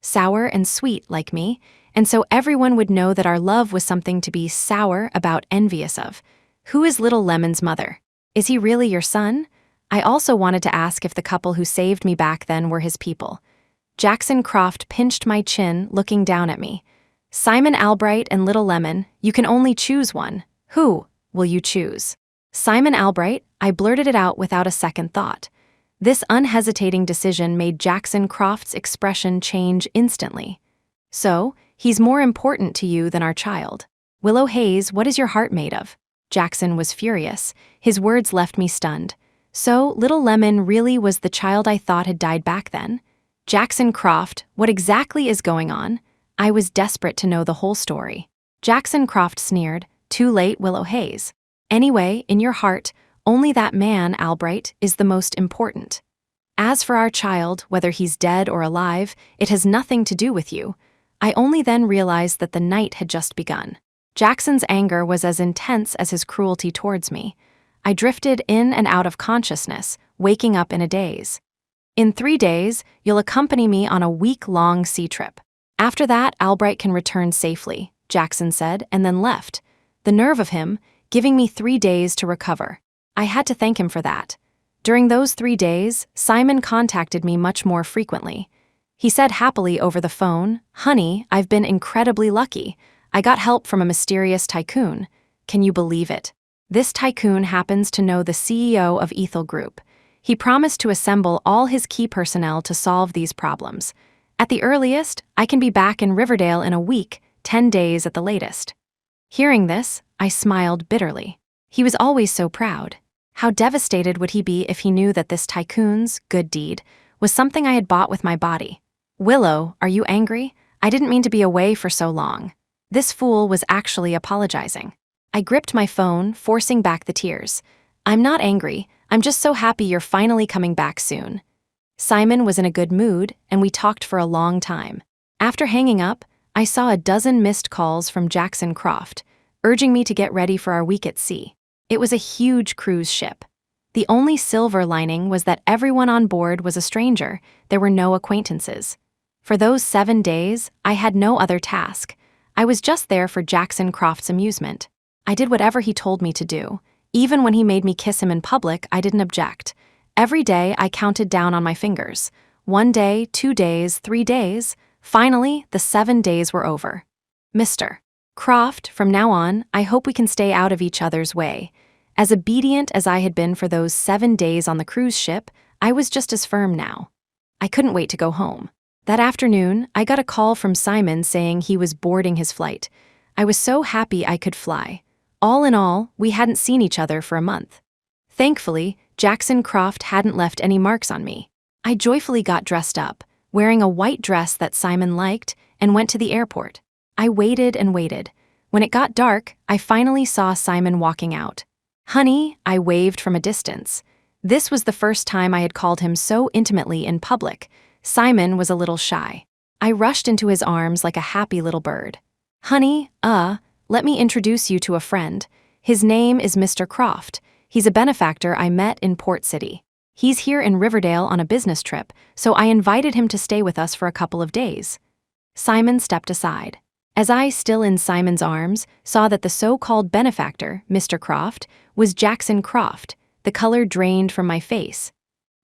Sour and sweet like me, and so everyone would know that our love was something to be sour about, envious of. "Who is Little Lemon's mother? Is he really your son?" I also wanted to ask if the couple who saved me back then were his people. Jackson Croft pinched my chin, looking down at me. "Simon Albright and Little Lemon, you can only choose one. Who will you choose?" "Simon Albright," I blurted it out without a second thought. This unhesitating decision made Jackson Croft's expression change instantly. "So, he's more important to you than our child. Willow Hayes, what is your heart made of?" Jackson was furious. His words left me stunned. So, Little Lemon really was the child I thought had died back then? "Jackson Croft, what exactly is going on?" I was desperate to know the whole story. Jackson Croft sneered, "Too late, Willow Hayes. Anyway, in your heart, only that man, Albright, is the most important. As for our child, whether he's dead or alive, it has nothing to do with you." I only then realized that the night had just begun. Jackson's anger was as intense as his cruelty towards me. I drifted in and out of consciousness, waking up in a daze. "In 3 days, you'll accompany me on a week-long sea trip. After that, Albright can return safely," Jackson said, and then left. The nerve of him, giving me 3 days to recover. I had to thank him for that. During those 3 days, Simon contacted me much more frequently. He said happily over the phone, "Honey, I've been incredibly lucky. I got help from a mysterious tycoon. Can you believe it? This tycoon happens to know the CEO of Ethel Group. He promised to assemble all his key personnel to solve these problems. At the earliest, I can be back in Riverdale in a week, 10 days at the latest." Hearing this, I smiled bitterly. He was always so proud. How devastated would he be if he knew that this tycoon's good deed was something I had bought with my body? "Willow, are you angry? I didn't mean to be away for so long." This fool was actually apologizing. I gripped my phone, forcing back the tears. "I'm not angry. I'm just so happy you're finally coming back soon." Simon was in a good mood, and we talked for a long time. After hanging up, I saw a dozen missed calls from Jackson Croft, urging me to get ready for our week at sea. It was a huge cruise ship. The only silver lining was that everyone on board was a stranger. There were no acquaintances. For those 7 days, I had no other task. I was just there for Jackson Croft's amusement. I did whatever he told me to do. Even when he made me kiss him in public, I didn't object. Every day, I counted down on my fingers. 1 day, 2 days, 3 days. Finally, the 7 days were over. "Mr. Croft, from now on, I hope we can stay out of each other's way." As obedient as I had been for those 7 days on the cruise ship, I was just as firm now. I couldn't wait to go home. That afternoon, I got a call from Simon saying he was boarding his flight. I was so happy I could fly. All in all, we hadn't seen each other for a month. Thankfully, Jackson Croft hadn't left any marks on me. I joyfully got dressed up, wearing a white dress that Simon liked, and went to the airport. I waited and waited. When it got dark, I finally saw Simon walking out. "Honey," I waved from a distance. This was the first time I had called him so intimately in public. Simon was a little shy. I rushed into his arms like a happy little bird. "Honey, let me introduce you to a friend. His name is Mr. Croft. He's a benefactor I met in Port City. He's here in Riverdale on a business trip, so I invited him to stay with us for a couple of days." Simon stepped aside. As I, still in Simon's arms, saw that the so-called benefactor, Mr. Croft, was Jackson Croft, the color drained from my face.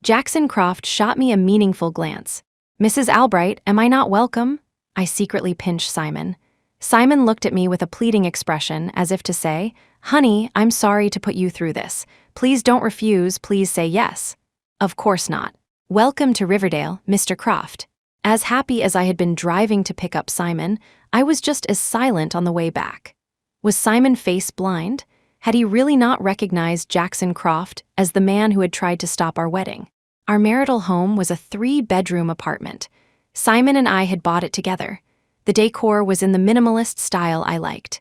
Jackson Croft shot me a meaningful glance. "Mrs. Albright, am I not welcome?" I secretly pinched Simon. Simon looked at me with a pleading expression, as if to say, "Honey, I'm sorry to put you through this. Please don't refuse, please say yes." Of course not. "Welcome to Riverdale, Mr. Croft." As happy as I had been driving to pick up Simon, I was just as silent on the way back. Was Simon face blind? Had he really not recognized Jackson Croft as the man who had tried to stop our wedding? Our marital home was a 3-bedroom apartment. Simon and I had bought it together. The decor was in the minimalist style I liked.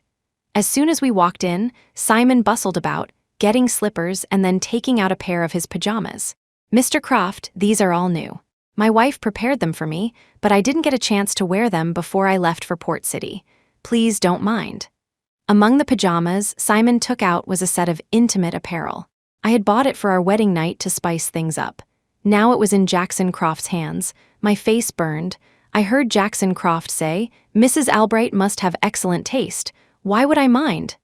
As soon as we walked in, Simon bustled about, getting slippers and then taking out a pair of his pajamas. "Mr. Croft, these are all new. My wife prepared them for me, but I didn't get a chance to wear them before I left for Port City. Please don't mind." Among the pajamas Simon took out was a set of intimate apparel. I had bought it for our wedding night to spice things up. Now it was in Jackson Croft's hands. My face burned. I heard Jackson Croft say, "Mrs. Albright must have excellent taste. Why would I mind?"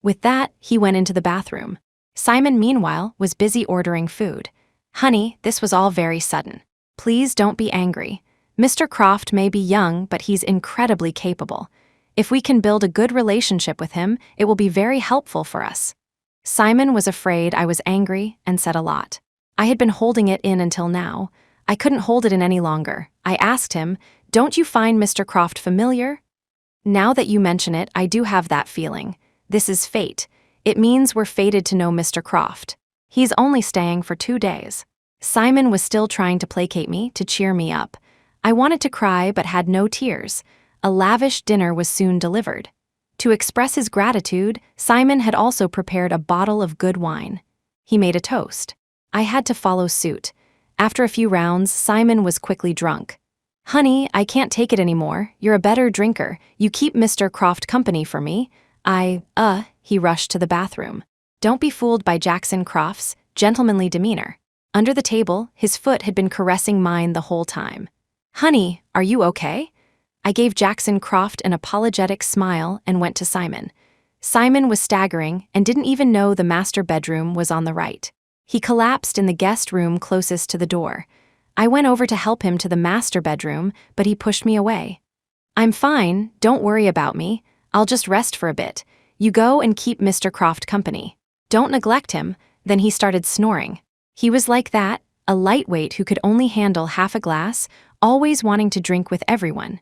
With that, he went into the bathroom. Simon, meanwhile, was busy ordering food. "Honey, this was all very sudden. Please don't be angry. Mr. Croft may be young, but he's incredibly capable. If we can build a good relationship with him, it will be very helpful for us." Simon was afraid I was angry and said a lot. I had been holding it in until now. I couldn't hold it in any longer. I asked him, "Don't you find Mr. Croft familiar?" "Now that you mention it, I do have that feeling. This is fate. It means we're fated to know Mr. Croft. He's only staying for 2 days." Simon was still trying to placate me, to cheer me up. I wanted to cry but had no tears. A lavish dinner was soon delivered. To express his gratitude, Simon had also prepared a bottle of good wine. He made a toast. I had to follow suit. After a few rounds, Simon was quickly drunk. "Honey, I can't take it anymore. You're a better drinker. You keep Mr. Croft company for me." He rushed to the bathroom. Don't be fooled by Jackson Croft's gentlemanly demeanor. Under the table, his foot had been caressing mine the whole time. "Honey, are you okay?" I gave Jackson Croft an apologetic smile and went to Simon. Simon was staggering and didn't even know the master bedroom was on the right. He collapsed in the guest room closest to the door. I went over to help him to the master bedroom, but he pushed me away. "I'm fine, don't worry about me. I'll just rest for a bit. You go and keep Mr. Croft company. Don't neglect him." Then he started snoring. He was like that, a lightweight who could only handle half a glass, always wanting to drink with everyone.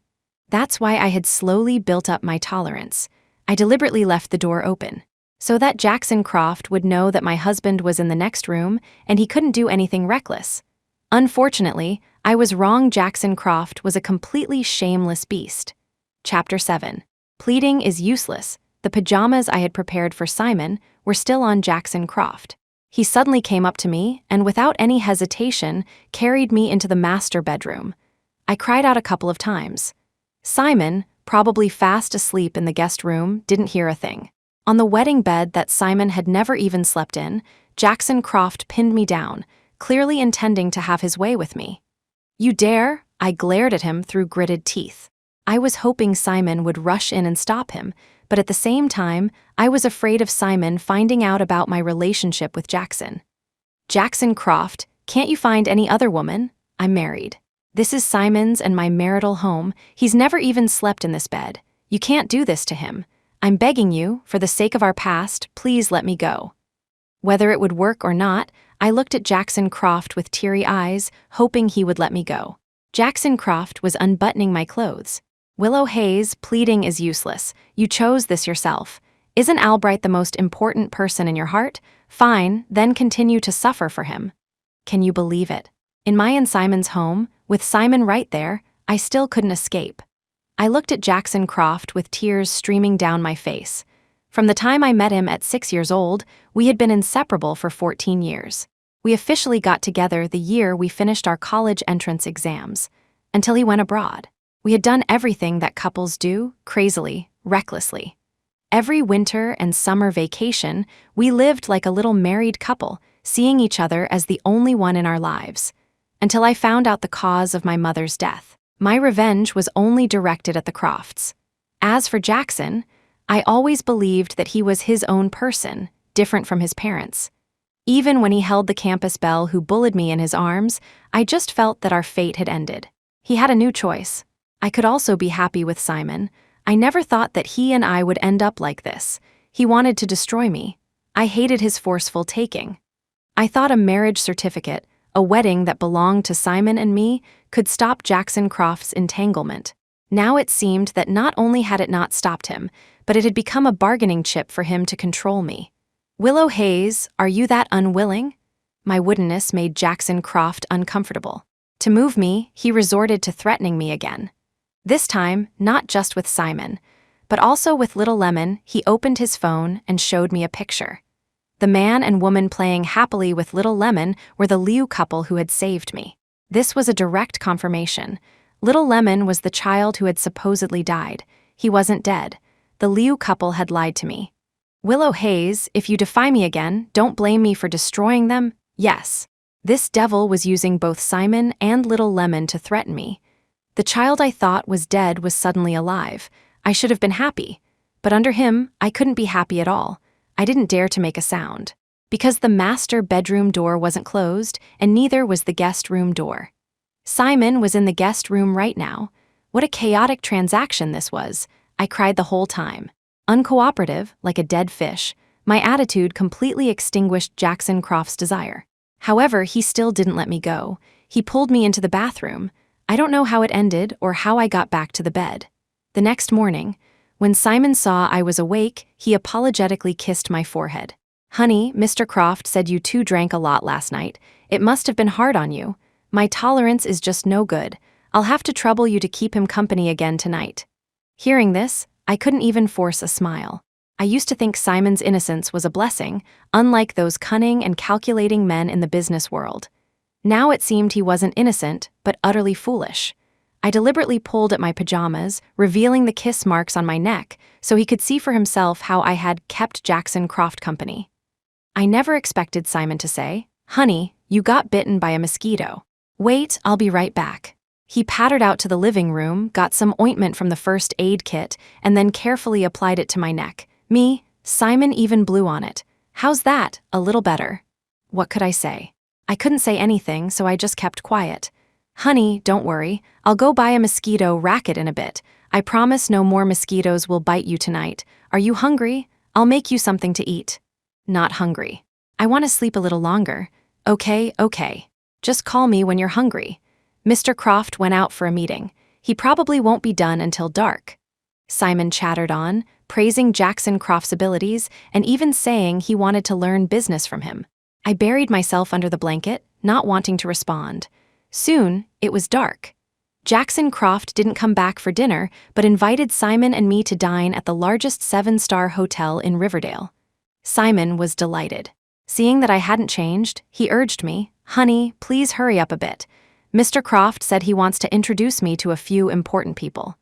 That's why I had slowly built up my tolerance. I deliberately left the door open, so that Jackson Croft would know that my husband was in the next room and he couldn't do anything reckless. Unfortunately, I was wrong. Jackson Croft was a completely shameless beast. Chapter 7. Pleading is useless. The pajamas I had prepared for Simon were still on Jackson Croft. He suddenly came up to me and without any hesitation carried me into the master bedroom. I cried out a couple of times. Simon, probably fast asleep in the guest room, didn't hear a thing. On the wedding bed that Simon had never even slept in, Jackson Croft pinned me down, clearly intending to have his way with me. "You dare?" I glared at him through gritted teeth. I was hoping Simon would rush in and stop him, but at the same time, I was afraid of Simon finding out about my relationship with Jackson. "Jackson Croft, can't you find any other woman? I'm married. This is Simon's and my marital home. He's never even slept in this bed. You can't do this to him. I'm begging you, for the sake of our past, please let me go." Whether it would work or not, I looked at Jackson Croft with teary eyes, hoping he would let me go. Jackson Croft was unbuttoning my clothes. "Willow Hayes, pleading is useless. You chose this yourself. Isn't Albright the most important person in your heart? Fine, then continue to suffer for him." Can you believe it? In my and Simon's home, with Simon right there, I still couldn't escape. I looked at Jackson Croft with tears streaming down my face. From the time I met him at 6 years old, we had been inseparable for 14 years. We officially got together the year we finished our college entrance exams, until he went abroad. We had done everything that couples do, crazily, recklessly. Every winter and summer vacation, we lived like a little married couple, seeing each other as the only one in our lives. Until I found out the cause of my mother's death. My revenge was only directed at the Crofts. As for Jackson, I always believed that he was his own person, different from his parents. Even when he held the campus belle who bullied me in his arms, I just felt that our fate had ended. He had a new choice. I could also be happy with Simon. I never thought that he and I would end up like this. He wanted to destroy me. I hated his forceful taking. I thought a marriage certificate, a wedding that belonged to Simon and me, could stop Jackson Croft's entanglement. Now it seemed that not only had it not stopped him, but it had become a bargaining chip for him to control me. "Willow Hayes, are you that unwilling?" My woodenness made Jackson Croft uncomfortable. To move me, he resorted to threatening me again. This time, not just with Simon, but also with Little Lemon. He opened his phone and showed me a picture. The man and woman playing happily with Little Lemon were the Liu couple who had saved me. This was a direct confirmation. Little Lemon was the child who had supposedly died. He wasn't dead. The Liu couple had lied to me. "Willow Hayes, if you defy me again, don't blame me for destroying them." Yes. This devil was using both Simon and Little Lemon to threaten me. The child I thought was dead was suddenly alive. I should have been happy. But under him, I couldn't be happy at all. I didn't dare to make a sound. Because the master bedroom door wasn't closed, and neither was the guest room door. Simon was in the guest room right now. What a chaotic transaction this was. I cried the whole time. Uncooperative, like a dead fish, my attitude completely extinguished Jackson Croft's desire. However, he still didn't let me go. He pulled me into the bathroom. I don't know how it ended or how I got back to the bed. The next morning, when Simon saw I was awake, he apologetically kissed my forehead. "Honey, Mr. Croft said you two drank a lot last night. It must have been hard on you. My tolerance is just no good. I'll have to trouble you to keep him company again tonight." Hearing this, I couldn't even force a smile. I used to think Simon's innocence was a blessing, unlike those cunning and calculating men in the business world. Now it seemed he wasn't innocent, but utterly foolish. I deliberately pulled at my pajamas, revealing the kiss marks on my neck, so he could see for himself how I had kept Jackson Croft company. I never expected Simon to say, "Honey, you got bitten by a mosquito. Wait, I'll be right back." He pattered out to the living room, got some ointment from the first aid kit, and then carefully applied it to my neck, Me, Simon even blew on it. How's that? A little better. What could I say? I couldn't say anything, so I just kept quiet. Honey, don't worry. I'll go buy a mosquito racket in a bit. I promise no more mosquitoes will bite you tonight. Are you hungry? I'll make you something to eat. Not hungry. I want to sleep a little longer. Okay. Just call me when you're hungry. Mr. Croft went out for a meeting. He probably won't be done until dark. Simon chattered on, praising Jackson Croft's abilities and even saying he wanted to learn business from him. I buried myself under the blanket, not wanting to respond. Soon, it was dark. Jackson Croft didn't come back for dinner, but invited Simon and me to dine at the largest 7-star hotel in Riverdale. Simon was delighted. Seeing that I hadn't changed, he urged me, "Honey, please hurry up a bit. Mr. Croft said he wants to introduce me to a few important people."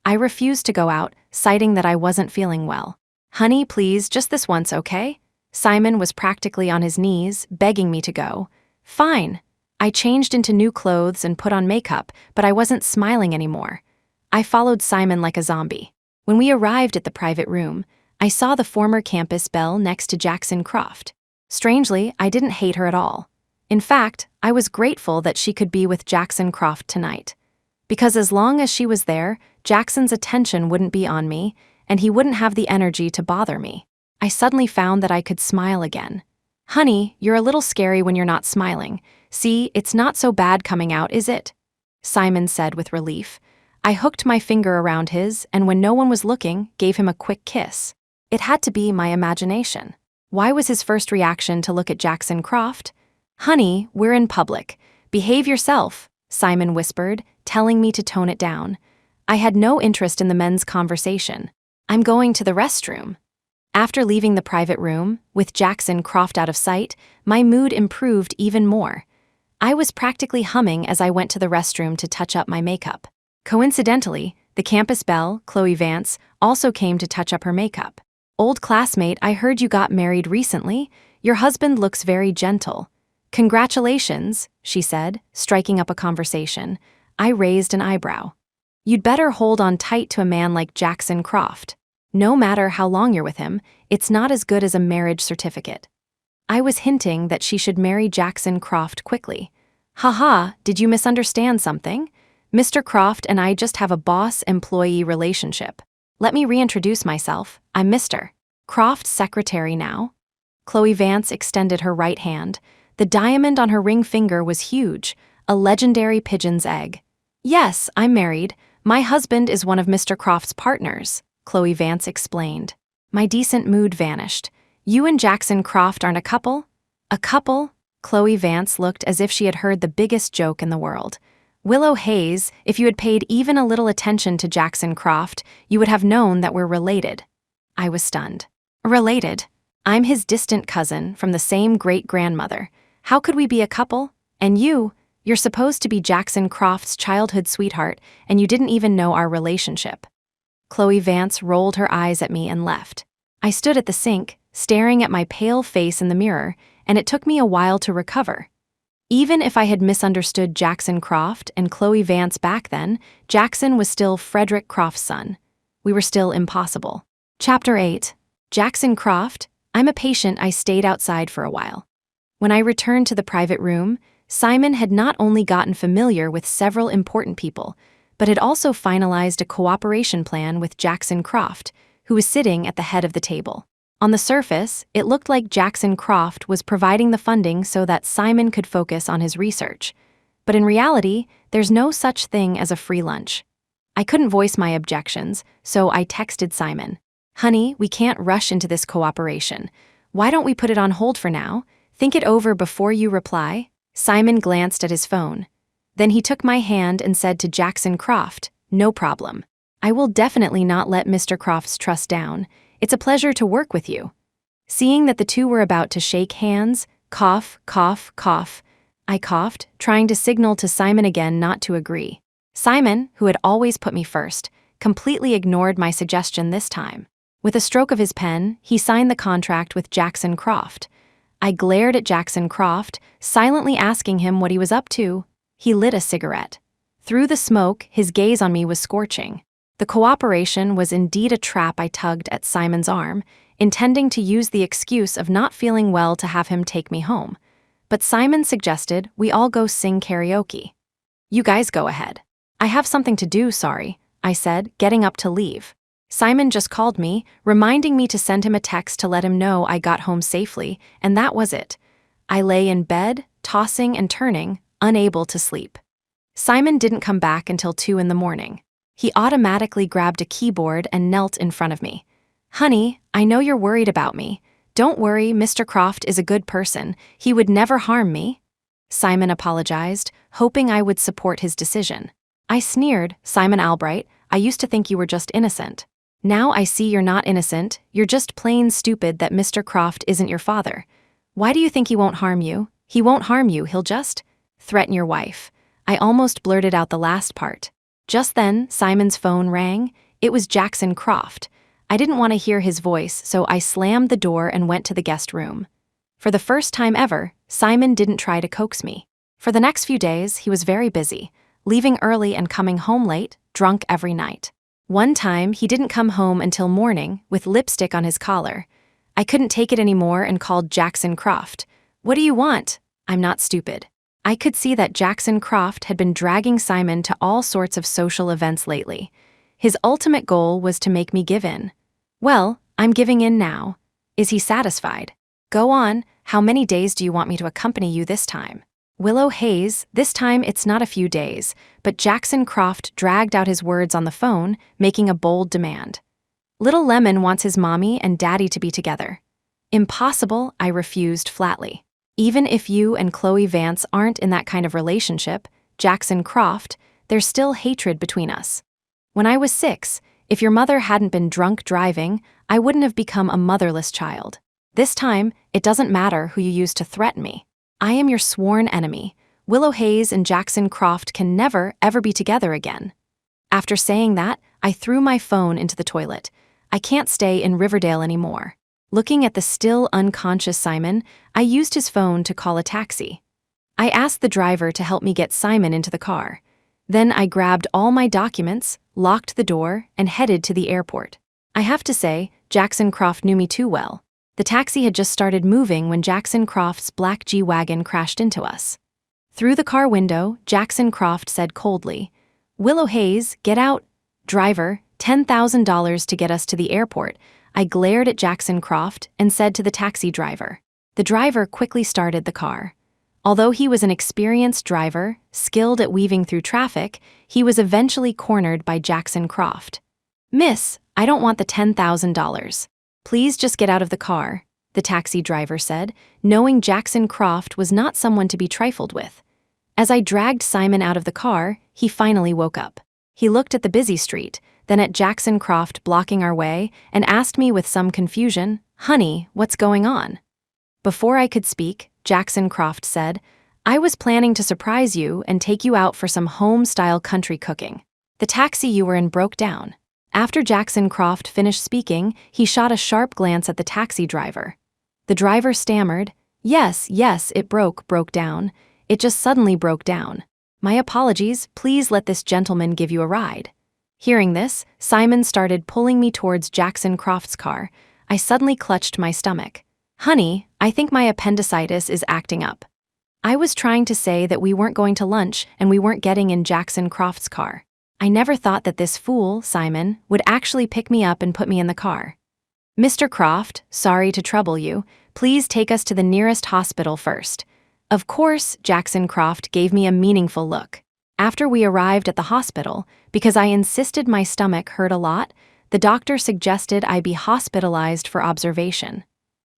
I refused to go out, citing that I wasn't feeling well. "Honey, please, just this once, okay?" Simon was practically on his knees, begging me to go. Fine. I changed into new clothes and put on makeup, but I wasn't smiling anymore. I followed Simon like a zombie. When we arrived at the private room, I saw the former campus belle next to Jackson Croft. Strangely, I didn't hate her at all. In fact, I was grateful that she could be with Jackson Croft tonight. Because as long as she was there, Jackson's attention wouldn't be on me, and he wouldn't have the energy to bother me. I suddenly found that I could smile again. "Honey, you're a little scary when you're not smiling. See, it's not so bad coming out, is it?" Simon said with relief. I hooked my finger around his, and when no one was looking, gave him a quick kiss. It had to be my imagination. Why was his first reaction to look at Jackson Croft? "Honey, we're in public. Behave yourself," Simon whispered, telling me to tone it down. I had no interest in the men's conversation. "I'm going to the restroom." After leaving the private room, with Jackson Croft out of sight, my mood improved even more. I was practically humming as I went to the restroom to touch up my makeup. Coincidentally, the campus belle, Chloe Vance, also came to touch up her makeup. "Old classmate, I heard you got married recently. Your husband looks very gentle." "Congratulations," she said, striking up a conversation. I raised an eyebrow. "You'd better hold on tight to a man like Jackson Croft. No matter how long you're with him, it's not as good as a marriage certificate." I was hinting that she should marry Jackson Croft quickly. "Haha, did you misunderstand something? Mr. Croft and I just have a boss-employee relationship. Let me reintroduce myself. I'm Mr. Croft's secretary now." Chloe Vance extended her right hand. The diamond on her ring finger was huge, a legendary pigeon's egg. "Yes, I'm married. My husband is one of Mr. Croft's partners," Chloe Vance explained. My decent mood vanished. "You and Jackson Croft aren't a couple?" "A couple?" Chloe Vance looked as if she had heard the biggest joke in the world. "Willow Hayes, if you had paid even a little attention to Jackson Croft, you would have known that we're related." I was stunned. "Related? I'm his distant cousin from the same great-grandmother. How could we be a couple? And you're supposed to be Jackson Croft's childhood sweetheart, and you didn't even know our relationship." Chloe Vance rolled her eyes at me and left. I stood at the sink, staring at my pale face in the mirror, and it took me a while to recover. Even if I had misunderstood Jackson Croft and Chloe Vance back then, Jackson was still Frederick Croft's son. We were still impossible. Chapter 8. Jackson Croft. I'm a patient. I stayed outside for a while. When I returned to the private room, Simon had not only gotten familiar with several important people, but had also finalized a cooperation plan with Jackson Croft, who was sitting at the head of the table. On the surface, it looked like Jackson Croft was providing the funding so that Simon could focus on his research. But in reality, there's no such thing as a free lunch. I couldn't voice my objections, so I texted Simon. "Honey, we can't rush into this cooperation. Why don't we put it on hold for now? Think it over before you reply." Simon glanced at his phone. Then he took my hand and said to Jackson Croft, "No problem. I will definitely not let Mr. Croft's trust down. It's a pleasure to work with you." Seeing that the two were about to shake hands, cough, cough, cough, I coughed, trying to signal to Simon again not to agree. Simon, who had always put me first, completely ignored my suggestion this time. With a stroke of his pen, he signed the contract with Jackson Croft. I glared at Jackson Croft, silently asking him what he was up to. He lit a cigarette. Through the smoke, his gaze on me was scorching. The cooperation was indeed a trap. I tugged at Simon's arm, intending to use the excuse of not feeling well to have him take me home. But Simon suggested we all go sing karaoke. You guys go ahead. I have something to do, sorry, I said, getting up to leave. Simon just called me, reminding me to send him a text to let him know I got home safely, and that was it. I lay in bed, tossing and turning, unable to sleep. Simon didn't come back until 2 in the morning. He automatically grabbed a keyboard and knelt in front of me. Honey, I know you're worried about me. Don't worry, Mr. Croft is a good person. He would never harm me. Simon apologized, hoping I would support his decision. I sneered, Simon Albright, I used to think you were just innocent. Now I see you're not innocent, you're just plain stupid that Mr. Croft isn't your father. Why do you think he won't harm you? He won't harm you, he'll just threaten your wife. I almost blurted out the last part. Just then, Simon's phone rang. It was Jackson Croft. I didn't want to hear his voice, so I slammed the door and went to the guest room. For the first time ever, Simon didn't try to coax me. For the next few days, he was very busy, leaving early and coming home late, drunk every night. One time, he didn't come home until morning, with lipstick on his collar. I couldn't take it anymore and called Jackson Croft. What do you want? I'm not stupid. I could see that Jackson Croft had been dragging Simon to all sorts of social events lately. His ultimate goal was to make me give in. Well, I'm giving in now. Is he satisfied? Go on, how many days do you want me to accompany you this time? Willow Hayes, this time it's not a few days, but Jackson Croft dragged out his words on the phone, making a bold demand. Little Lemon wants his mommy and daddy to be together. Impossible, I refused flatly. Even if you and Chloe Vance aren't in that kind of relationship, Jackson Croft, there's still hatred between us. When I was 6, if your mother hadn't been drunk driving, I wouldn't have become a motherless child. This time, it doesn't matter who you use to threaten me. I am your sworn enemy. Willow Hayes and Jackson Croft can never, ever be together again. After saying that, I threw my phone into the toilet. I can't stay in Riverdale anymore. Looking at the still unconscious Simon, I used his phone to call a taxi. I asked the driver to help me get Simon into the car. Then I grabbed all my documents, locked the door, and headed to the airport. I have to say, Jackson Croft knew me too well. The taxi had just started moving when Jackson Croft's black G-Wagon crashed into us. Through the car window, Jackson Croft said coldly, Willow Hayes, get out. Driver, $10,000 to get us to the airport. I glared at Jackson Croft and said to the taxi driver. The driver quickly started the car. Although he was an experienced driver, skilled at weaving through traffic, he was eventually cornered by Jackson Croft. Miss, I don't want the $10,000. Please just get out of the car, the taxi driver said, knowing Jackson Croft was not someone to be trifled with. As I dragged Simon out of the car, he finally woke up. He looked at the busy street, then at Jackson Croft blocking our way, and asked me with some confusion, Honey, what's going on? Before I could speak, Jackson Croft said, I was planning to surprise you and take you out for some home-style country cooking. The taxi you were in broke down. After Jackson Croft finished speaking, he shot a sharp glance at the taxi driver. The driver stammered, Yes, it broke down. It just suddenly broke down. My apologies, please let this gentleman give you a ride. Hearing this, Simon started pulling me towards Jackson Croft's car. I suddenly clutched my stomach. Honey, I think my appendicitis is acting up. I was trying to say that we weren't going to lunch and we weren't getting in Jackson Croft's car. I never thought that this fool, Simon, would actually pick me up and put me in the car. Mr. Croft, sorry to trouble you. Please take us to the nearest hospital first. Of course, Jackson Croft gave me a meaningful look. After we arrived at the hospital, because I insisted my stomach hurt a lot, the doctor suggested I be hospitalized for observation.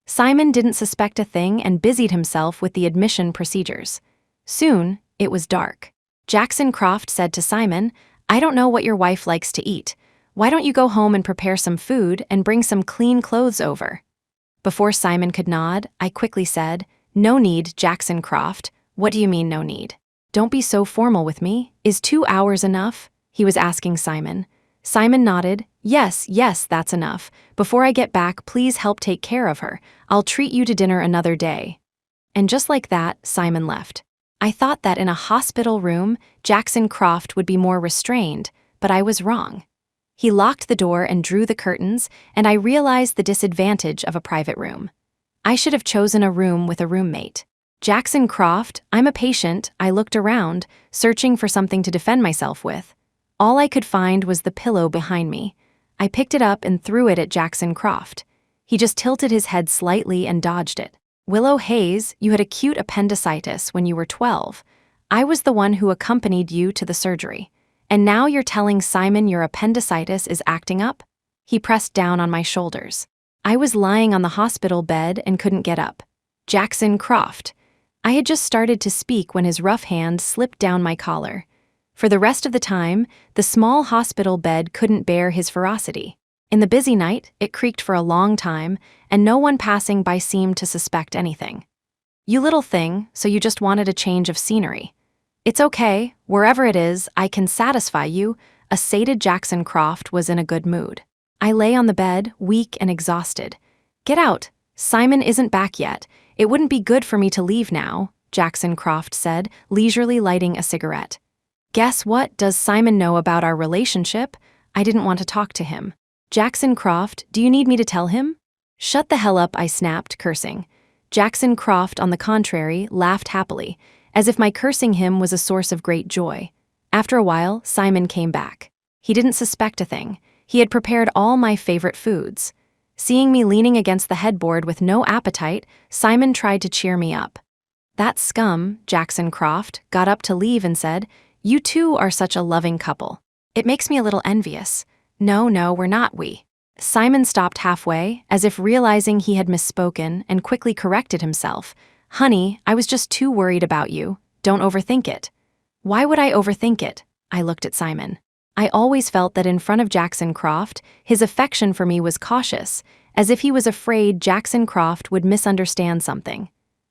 Simon didn't suspect a thing and busied himself with the admission procedures. Soon, it was dark. Jackson Croft said to Simon, I don't know what your wife likes to eat. Why don't you go home and prepare some food and bring some clean clothes over? Before Simon could nod, I quickly said, No need, Jackson Croft. What do you mean, no need? Don't be so formal with me. Is 2 hours enough? He was asking Simon. Simon nodded. Yes, that's enough. Before I get back, please help take care of her. I'll treat you to dinner another day. And just like that, Simon left. I thought that in a hospital room, Jackson Croft would be more restrained, but I was wrong. He locked the door and drew the curtains, and I realized the disadvantage of a private room. I should have chosen a room with a roommate. Jackson Croft, I'm a patient. I looked around, searching for something to defend myself with. All I could find was the pillow behind me. I picked it up and threw it at Jackson Croft. He just tilted his head slightly and dodged it. Willow Hayes, you had acute appendicitis when you were 12. I was the one who accompanied you to the surgery. And now you're telling Simon your appendicitis is acting up? He pressed down on my shoulders. I was lying on the hospital bed and couldn't get up. Jackson Croft. I had just started to speak when his rough hand slipped down my collar. For the rest of the time, the small hospital bed couldn't bear his ferocity. In the busy night, it creaked for a long time, and no one passing by seemed to suspect anything. You little thing, so you just wanted a change of scenery. It's okay, wherever it is, I can satisfy you. A sated Jackson Croft was in a good mood. I lay on the bed, weak and exhausted. Get out. Simon isn't back yet. It wouldn't be good for me to leave now, Jackson Croft said, leisurely lighting a cigarette. Guess what? Does Simon know about our relationship? I didn't want to talk to him. Jackson Croft, do you need me to tell him? Shut the hell up, I snapped, cursing. Jackson Croft, on the contrary, laughed happily, as if my cursing him was a source of great joy. After a while, Simon came back. He didn't suspect a thing. He had prepared all my favorite foods. Seeing me leaning against the headboard with no appetite, Simon tried to cheer me up. That scum, Jackson Croft, got up to leave and said, "You two are such a loving couple. It makes me a little envious." No, we're not, we. Simon stopped halfway, as if realizing he had misspoken, and quickly corrected himself. Honey, I was just too worried about you. Don't overthink it. Why would I overthink it? I looked at Simon. I always felt that in front of Jackson Croft, his affection for me was cautious, as if he was afraid Jackson Croft would misunderstand something.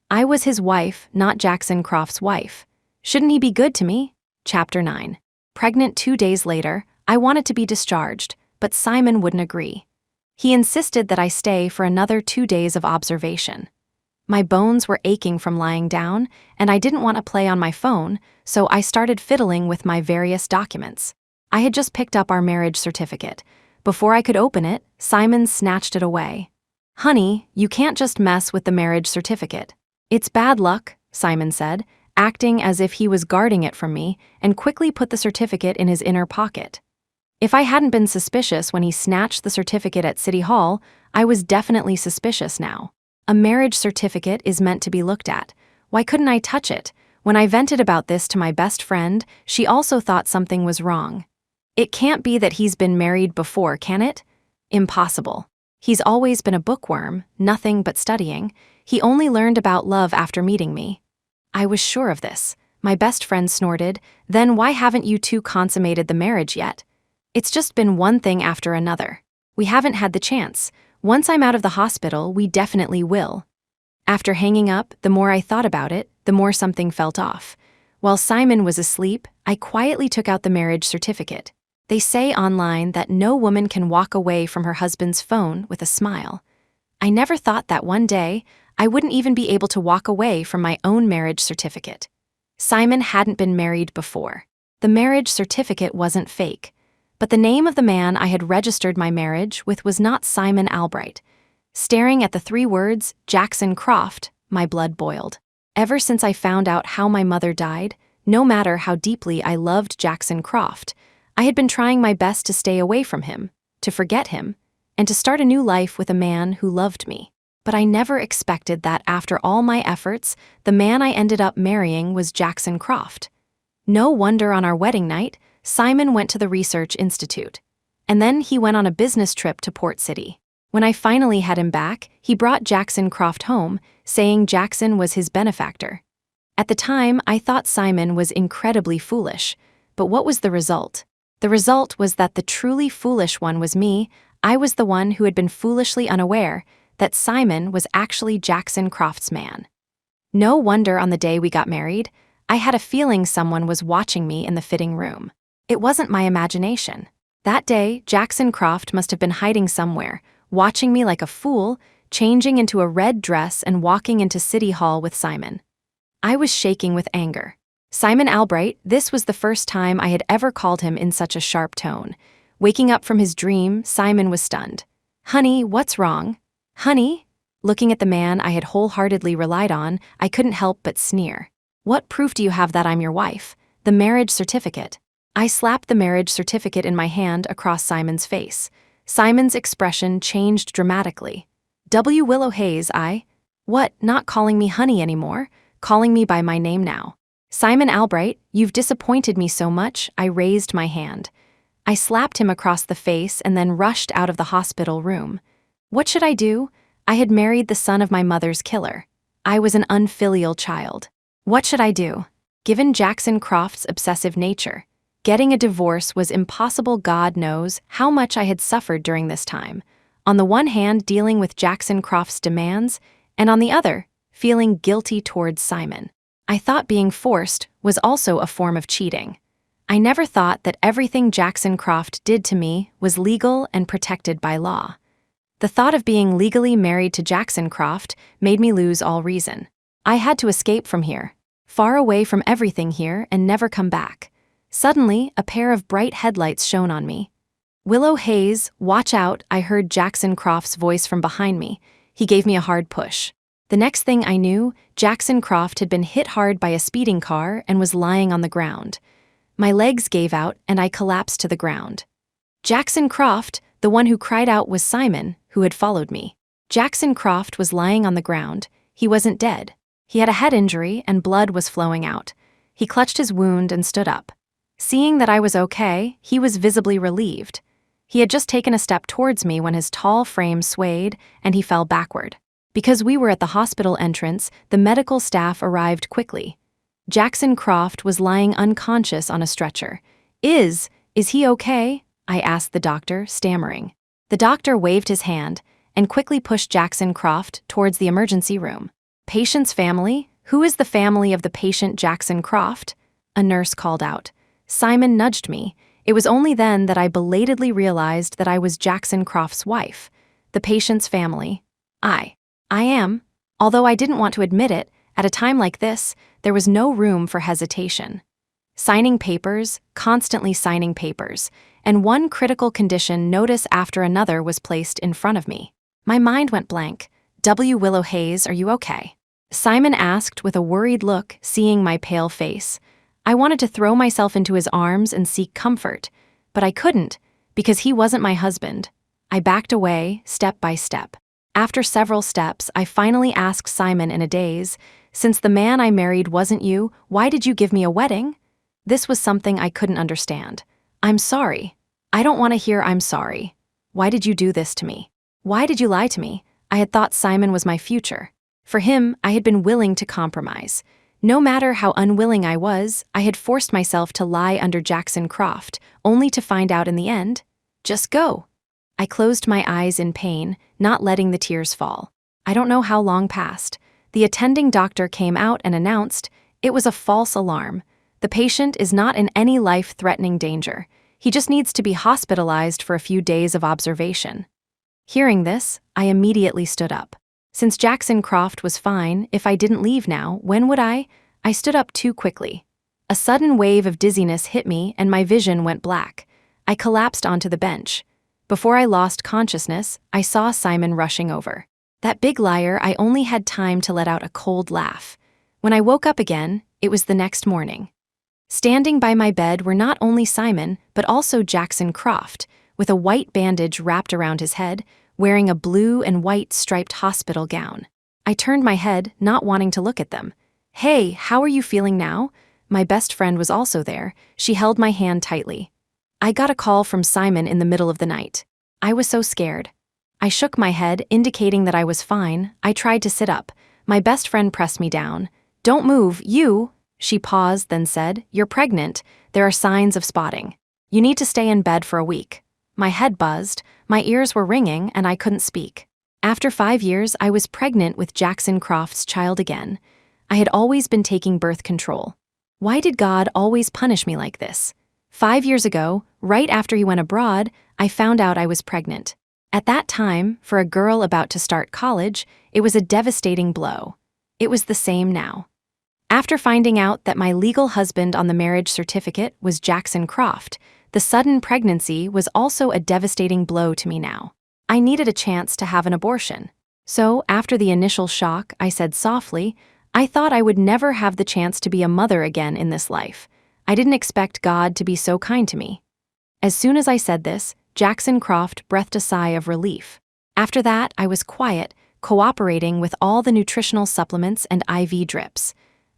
I was his wife, not Jackson Croft's wife. Shouldn't he be good to me? Chapter 9. Pregnant 2 days later, I wanted to be discharged, but Simon wouldn't agree. He insisted that I stay for another 2 days of observation. My bones were aching from lying down, and I didn't want to play on my phone, so I started fiddling with my various documents. I had just picked up our marriage certificate. Before I could open it, Simon snatched it away. Honey, you can't just mess with the marriage certificate. It's bad luck, Simon said, acting as if he was guarding it from me, and quickly put the certificate in his inner pocket. If I hadn't been suspicious when he snatched the certificate at City Hall, I was definitely suspicious now. A marriage certificate is meant to be looked at. Why couldn't I touch it? When I vented about this to my best friend, she also thought something was wrong. It can't be that he's been married before, can it? Impossible. He's always been a bookworm, nothing but studying. He only learned about love after meeting me. I was sure of this. My best friend snorted, "Then why haven't you two consummated the marriage yet?" It's just been one thing after another. We haven't had the chance. Once I'm out of the hospital, we definitely will. After hanging up, the more I thought about it, the more something felt off. While Simon was asleep, I quietly took out the marriage certificate. They say online that no woman can walk away from her husband's phone with a smile. I never thought that one day I wouldn't even be able to walk away from my own marriage certificate. Simon hadn't been married before. The marriage certificate wasn't fake. But the name of the man I had registered my marriage with was not Simon Albright. Staring at the 3 words, Jackson Croft, my blood boiled. Ever since I found out how my mother died, no matter how deeply I loved Jackson Croft, I had been trying my best to stay away from him, to forget him, and to start a new life with a man who loved me. But I never expected that after all my efforts, the man I ended up marrying was Jackson Croft. No wonder on our wedding night, Simon went to the Research Institute. And then he went on a business trip to Port City. When I finally had him back, he brought Jackson Croft home, saying Jackson was his benefactor. At the time, I thought Simon was incredibly foolish. But what was the result? The result was that the truly foolish one was me. I was the one who had been foolishly unaware that Simon was actually Jackson Croft's man. No wonder on the day we got married, I had a feeling someone was watching me in the fitting room. It wasn't my imagination. That day, Jackson Croft must have been hiding somewhere, watching me like a fool, changing into a red dress and walking into City Hall with Simon. I was shaking with anger. Simon Albright, this was the first time I had ever called him in such a sharp tone. Waking up from his dream, Simon was stunned. "Honey, what's wrong?" "Honey?" Looking at the man I had wholeheartedly relied on, I couldn't help but sneer. "What proof do you have that I'm your wife?" "The marriage certificate." I slapped the marriage certificate in my hand across Simon's face. Simon's expression changed dramatically. Willow Hayes, I. What, not calling me honey anymore? Calling me by my name now. Simon Albright, you've disappointed me so much, I raised my hand. I slapped him across the face and then rushed out of the hospital room. What should I do? I had married the son of my mother's killer. I was an unfilial child. What should I do? Given Jackson Croft's obsessive nature, getting a divorce was impossible. God knows how much I had suffered during this time. On the one hand, dealing with Jackson Croft's demands, and on the other, feeling guilty towards Simon. I thought being forced was also a form of cheating. I never thought that everything Jackson Croft did to me was legal and protected by law. The thought of being legally married to Jackson Croft made me lose all reason. I had to escape from here, far away from everything here, and never come back. Suddenly, a pair of bright headlights shone on me. "Willow Hayes, watch out," I heard Jackson Croft's voice from behind me. He gave me a hard push. The next thing I knew, Jackson Croft had been hit hard by a speeding car and was lying on the ground. My legs gave out and I collapsed to the ground. Jackson Croft, the one who cried out, was Simon, who had followed me. Jackson Croft was lying on the ground. He wasn't dead. He had a head injury and blood was flowing out. He clutched his wound and stood up. Seeing that I was okay, he was visibly relieved. He had just taken a step towards me when his tall frame swayed and he fell backward. Because we were at the hospital entrance, the medical staff arrived quickly. Jackson Croft was lying unconscious on a stretcher. Is he okay?" I asked the doctor, stammering. The doctor waved his hand and quickly pushed Jackson Croft towards the emergency room. "Patient's family? Who is the family of the patient Jackson Croft?" a nurse called out. Simon nudged me. It was only then that I belatedly realized that I was Jackson Croft's wife. The patient's family. I am. Although I didn't want to admit it, at a time like this, there was no room for hesitation. Signing papers, constantly signing papers, and one critical condition notice after another was placed in front of me. My mind went blank. "Willow Hayes, are you okay?" Simon asked with a worried look, seeing my pale face. I wanted to throw myself into his arms and seek comfort, but I couldn't, because he wasn't my husband. I backed away, step by step. After several steps, I finally asked Simon in a daze, "Since the man I married wasn't you, why did you give me a wedding?" This was something I couldn't understand. "I'm sorry." "I don't want to hear I'm sorry. Why did you do this to me? Why did you lie to me?" I had thought Simon was my future. For him, I had been willing to compromise. No matter how unwilling I was, I had forced myself to lie under Jackson Croft, only to find out in the end, "Just go." I closed my eyes in pain, not letting the tears fall. I don't know how long passed. The attending doctor came out and announced, "It was a false alarm. The patient is not in any life-threatening danger. He just needs to be hospitalized for a few days of observation." Hearing this, I immediately stood up. Since Jackson Croft was fine, if I didn't leave now, when would I? I stood up too quickly. A sudden wave of dizziness hit me and my vision went black. I collapsed onto the bench. Before I lost consciousness, I saw Simon rushing over. That big liar, I only had time to let out a cold laugh. When I woke up again, it was the next morning. Standing by my bed were not only Simon, but also Jackson Croft, with a white bandage wrapped around his head, wearing a blue and white striped hospital gown. I turned my head, not wanting to look at them. "Hey, how are you feeling now?" My best friend was also there. She held my hand tightly. I got a call from Simon in the middle of the night. I was so scared. I shook my head, indicating that I was fine. I tried to sit up. My best friend pressed me down. "Don't move, you." She paused, then said, "You're pregnant. There are signs of spotting. You need to stay in bed for a week." My head buzzed, my ears were ringing, and I couldn't speak. After 5 years, I was pregnant with Jackson Croft's child again. I had always been taking birth control. Why did God always punish me like this? 5 years ago, right after he went abroad, I found out I was pregnant. At that time, for a girl about to start college, it was a devastating blow. It was the same now. After finding out that my legal husband on the marriage certificate was Jackson Croft, the sudden pregnancy was also a devastating blow to me now. I needed a chance to have an abortion. So, after the initial shock, I said softly, I thought I would never have the chance to be a mother again in this life. I didn't expect God to be so kind to me. As soon as I said this, Jackson Croft breathed a sigh of relief. After that, I was quiet, cooperating with all the nutritional supplements and IV drips.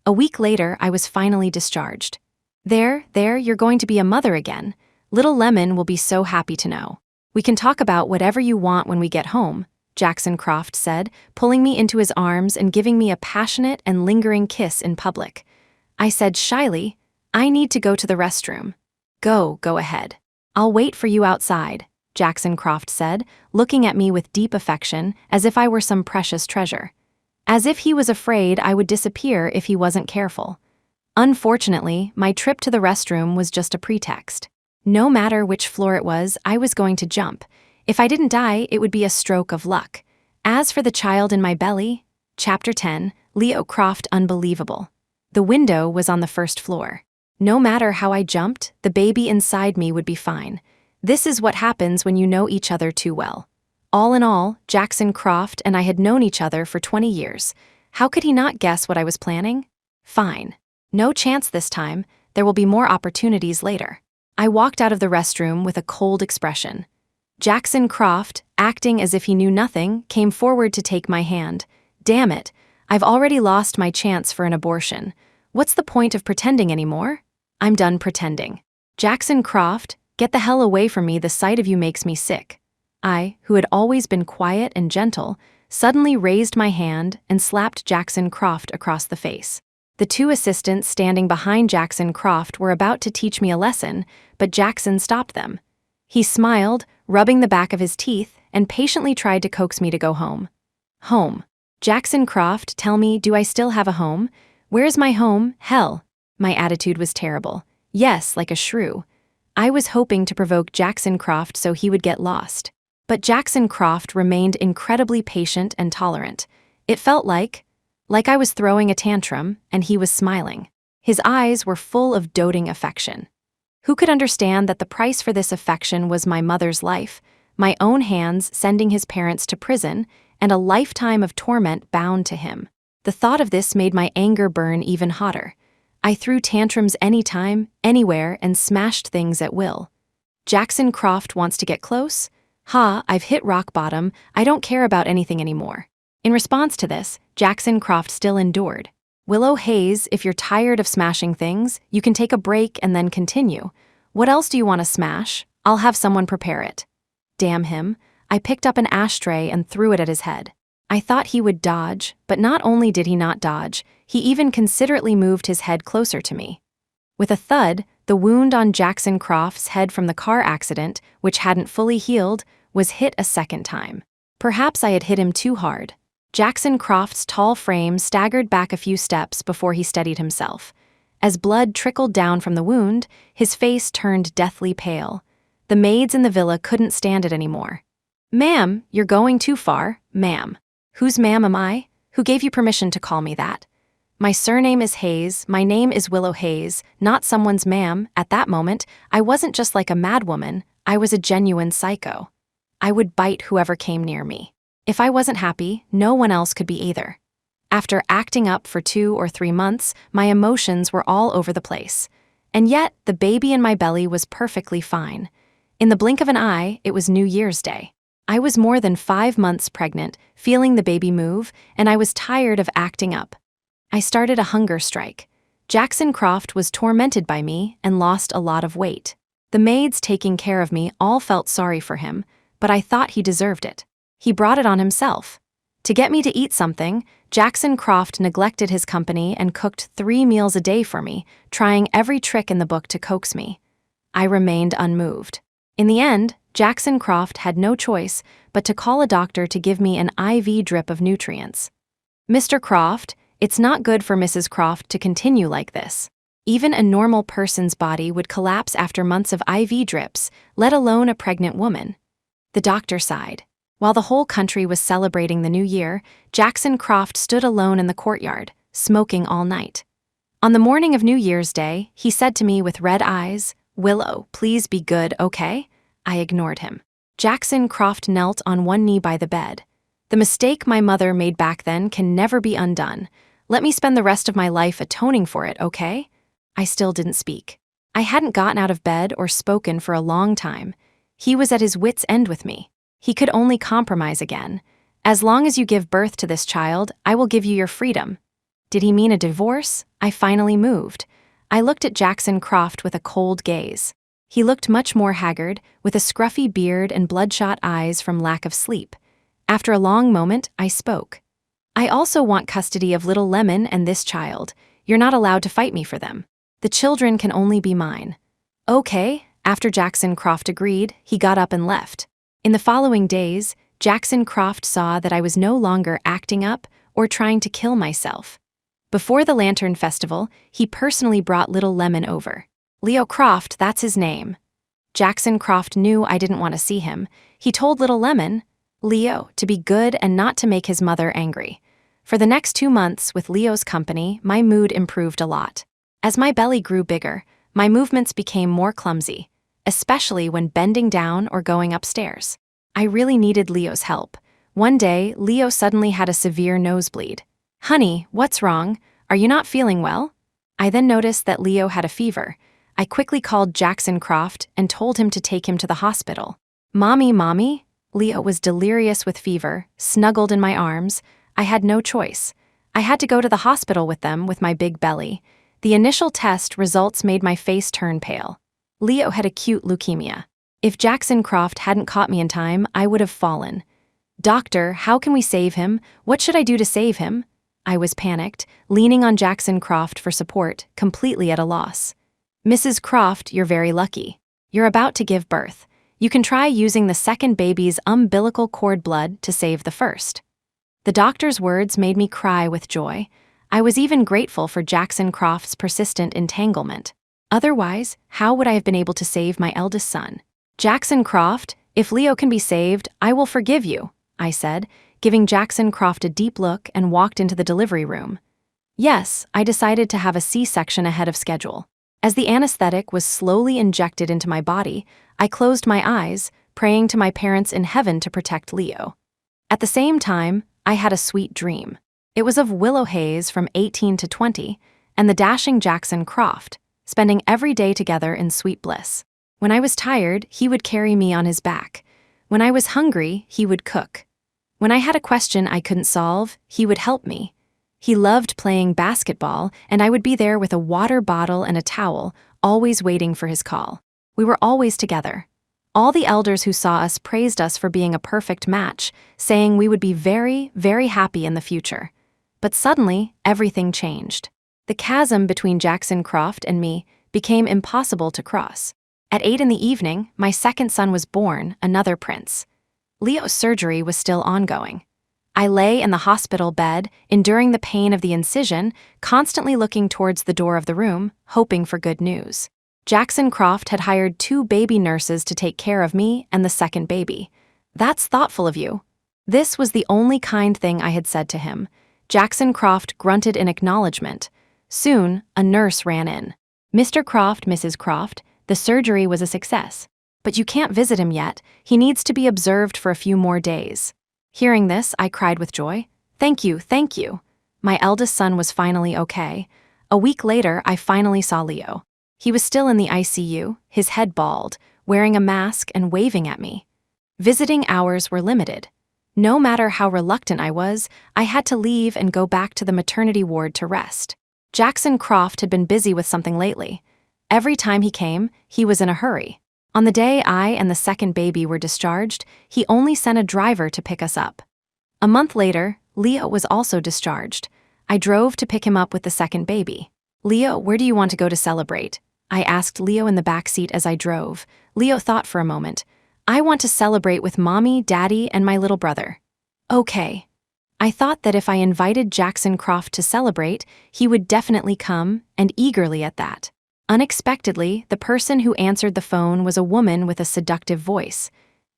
A week later, I was finally discharged. There, you're going to be a mother again. Little Lemon will be so happy to know. We can talk about whatever you want when we get home, Jackson Croft said, pulling me into his arms and giving me a passionate and lingering kiss in public. I said shyly, I need to go to the restroom. Go ahead. I'll wait for you outside, Jackson Croft said, looking at me with deep affection as if I were some precious treasure. As if he was afraid I would disappear if he wasn't careful. Unfortunately, my trip to the restroom was just a pretext. No matter which floor it was, I was going to jump. If I didn't die, it would be a stroke of luck. As for the child in my belly, Chapter 10, Leo Croft Unbelievable. The window was on the first floor. No matter how I jumped, the baby inside me would be fine. This is what happens when you know each other too well. All in all, Jackson Croft and I had known each other for 20 years. How could he not guess what I was planning? Fine. No chance this time. There will be more opportunities later. I walked out of the restroom with a cold expression. Jackson Croft, acting as if he knew nothing, came forward to take my hand. Damn it, I've already lost my chance for an abortion. What's the point of pretending anymore? I'm done pretending. Jackson Croft, get the hell away from me, the sight of you makes me sick. I, who had always been quiet and gentle, suddenly raised my hand and slapped Jackson Croft across the face. The two assistants standing behind Jackson Croft were about to teach me a lesson, but Jackson stopped them. He smiled, rubbing the back of his teeth, and patiently tried to coax me to go home. Home. Jackson Croft, tell me, do I still have a home? Where's my home? Hell. My attitude was terrible. Yes, like a shrew. I was hoping to provoke Jackson Croft so he would get lost. But Jackson Croft remained incredibly patient and tolerant. It felt like I was throwing a tantrum, and he was smiling. His eyes were full of doting affection. Who could understand that the price for this affection was my mother's life, my own hands sending his parents to prison, and a lifetime of torment bound to him? The thought of this made my anger burn even hotter. I threw tantrums anytime, anywhere, and smashed things at will. Jackson Croft wants to get close? Ha, I've hit rock bottom, I don't care about anything anymore. In response to this, Jackson Croft still endured. Willow Hayes, if you're tired of smashing things, you can take a break and then continue. What else do you want to smash? I'll have someone prepare it. Damn him. I picked up an ashtray and threw it at his head. I thought he would dodge, but not only did he not dodge, he even considerately moved his head closer to me. With a thud, the wound on Jackson Croft's head from the car accident, which hadn't fully healed, was hit a second time. Perhaps I had hit him too hard. Jackson Croft's tall frame staggered back a few steps before he steadied himself. As blood trickled down from the wound, his face turned deathly pale. The maids in the villa couldn't stand it anymore. Ma'am, you're going too far, ma'am. Whose ma'am am I? Who gave you permission to call me that? My surname is Hayes, my name is Willow Hayes, not someone's ma'am. At that moment, I wasn't just like a madwoman, I was a genuine psycho. I would bite whoever came near me. If I wasn't happy, no one else could be either. After acting up for 2 or 3 months, my emotions were all over the place. And yet, the baby in my belly was perfectly fine. In the blink of an eye, it was New Year's Day. I was more than 5 months pregnant, feeling the baby move, and I was tired of acting up. I started a hunger strike. Jackson Croft was tormented by me and lost a lot of weight. The maids taking care of me all felt sorry for him, but I thought he deserved it. He brought it on himself. To get me to eat something, Jackson Croft neglected his company and cooked 3 meals a day for me, trying every trick in the book to coax me. I remained unmoved. In the end, Jackson Croft had no choice but to call a doctor to give me an IV drip of nutrients. Mr. Croft, it's not good for Mrs. Croft to continue like this. Even a normal person's body would collapse after months of IV drips, let alone a pregnant woman. The doctor sighed. While the whole country was celebrating the new year, Jackson Croft stood alone in the courtyard, smoking all night. On the morning of New Year's Day, he said to me with red eyes, Willow, please be good, okay? I ignored him. Jackson Croft knelt on one knee by the bed. The mistake my mother made back then can never be undone. Let me spend the rest of my life atoning for it, okay? I still didn't speak. I hadn't gotten out of bed or spoken for a long time. He was at his wits' end with me. He could only compromise again. As long as you give birth to this child, I will give you your freedom. Did he mean a divorce? I finally moved. I looked at Jackson Croft with a cold gaze. He looked much more haggard, with a scruffy beard and bloodshot eyes from lack of sleep. After a long moment, I spoke. I also want custody of little Lemon and this child. You're not allowed to fight me for them. The children can only be mine. Okay. After Jackson Croft agreed, he got up and left. In the following days, Jackson Croft saw that I was no longer acting up or trying to kill myself. Before the Lantern Festival, he personally brought little Lemon over. Leo Croft, that's his name. Jackson Croft knew I didn't want to see him. He told little Lemon, Leo, to be good and not to make his mother angry. For the next 2 months, with Leo's company, my mood improved a lot. As my belly grew bigger, my movements became more clumsy, especially when bending down or going upstairs. I really needed Leo's help. One day, Leo suddenly had a severe nosebleed. Honey, what's wrong? Are you not feeling well? I then noticed that Leo had a fever. I quickly called Jackson Croft and told him to take him to the hospital. Mommy? Leo was delirious with fever, snuggled in my arms. I had no choice. I had to go to the hospital with them with my big belly. The initial test results made my face turn pale. Leo had acute leukemia. If Jackson Croft hadn't caught me in time, I would have fallen. Doctor, how can we save him? What should I do to save him? I was panicked, leaning on Jackson Croft for support, completely at a loss. Mrs. Croft, you're very lucky. You're about to give birth. You can try using the second baby's umbilical cord blood to save the first. The doctor's words made me cry with joy. I was even grateful for Jackson Croft's persistent entanglement. Otherwise, how would I have been able to save my eldest son? Jackson Croft, if Leo can be saved, I will forgive you, I said, giving Jackson Croft a deep look and walked into the delivery room. Yes, I decided to have a C-section ahead of schedule. As the anesthetic was slowly injected into my body, I closed my eyes, praying to my parents in heaven to protect Leo. At the same time, I had a sweet dream. It was of Willow Hayes from 18 to 20 and the dashing Jackson Croft, spending every day together in sweet bliss. When I was tired, he would carry me on his back. When I was hungry, he would cook. When I had a question I couldn't solve, he would help me. He loved playing basketball, and I would be there with a water bottle and a towel, always waiting for his call. We were always together. All the elders who saw us praised us for being a perfect match, saying we would be very, very happy in the future. But suddenly, everything changed. The chasm between Jackson Croft and me became impossible to cross. At 8 in the evening, my second son was born, another prince. Leo's surgery was still ongoing. I lay in the hospital bed, enduring the pain of the incision, constantly looking towards the door of the room, hoping for good news. Jackson Croft had hired 2 baby nurses to take care of me and the second baby. That's thoughtful of you. This was the only kind thing I had said to him. Jackson Croft grunted in acknowledgement. Soon, a nurse ran in. Mr. Croft, Mrs. Croft, the surgery was a success. But you can't visit him yet. He needs to be observed for a few more days. Hearing this, I cried with joy. Thank you. My eldest son was finally okay. A week later, I finally saw Leo. He was still in the ICU, his head bald, wearing a mask and waving at me. Visiting hours were limited. No matter how reluctant I was, I had to leave and go back to the maternity ward to rest. Jackson Croft had been busy with something lately. Every time he came, he was in a hurry. On the day I and the second baby were discharged, he only sent a driver to pick us up. A month later, Leo was also discharged. I drove to pick him up with the second baby. Leo, where do you want to go to celebrate? I asked Leo in the back seat as I drove. Leo thought for a moment. I want to celebrate with Mommy, Daddy, and my little brother. Okay. I thought that if I invited Jackson Croft to celebrate, he would definitely come, and eagerly at that. Unexpectedly, the person who answered the phone was a woman with a seductive voice.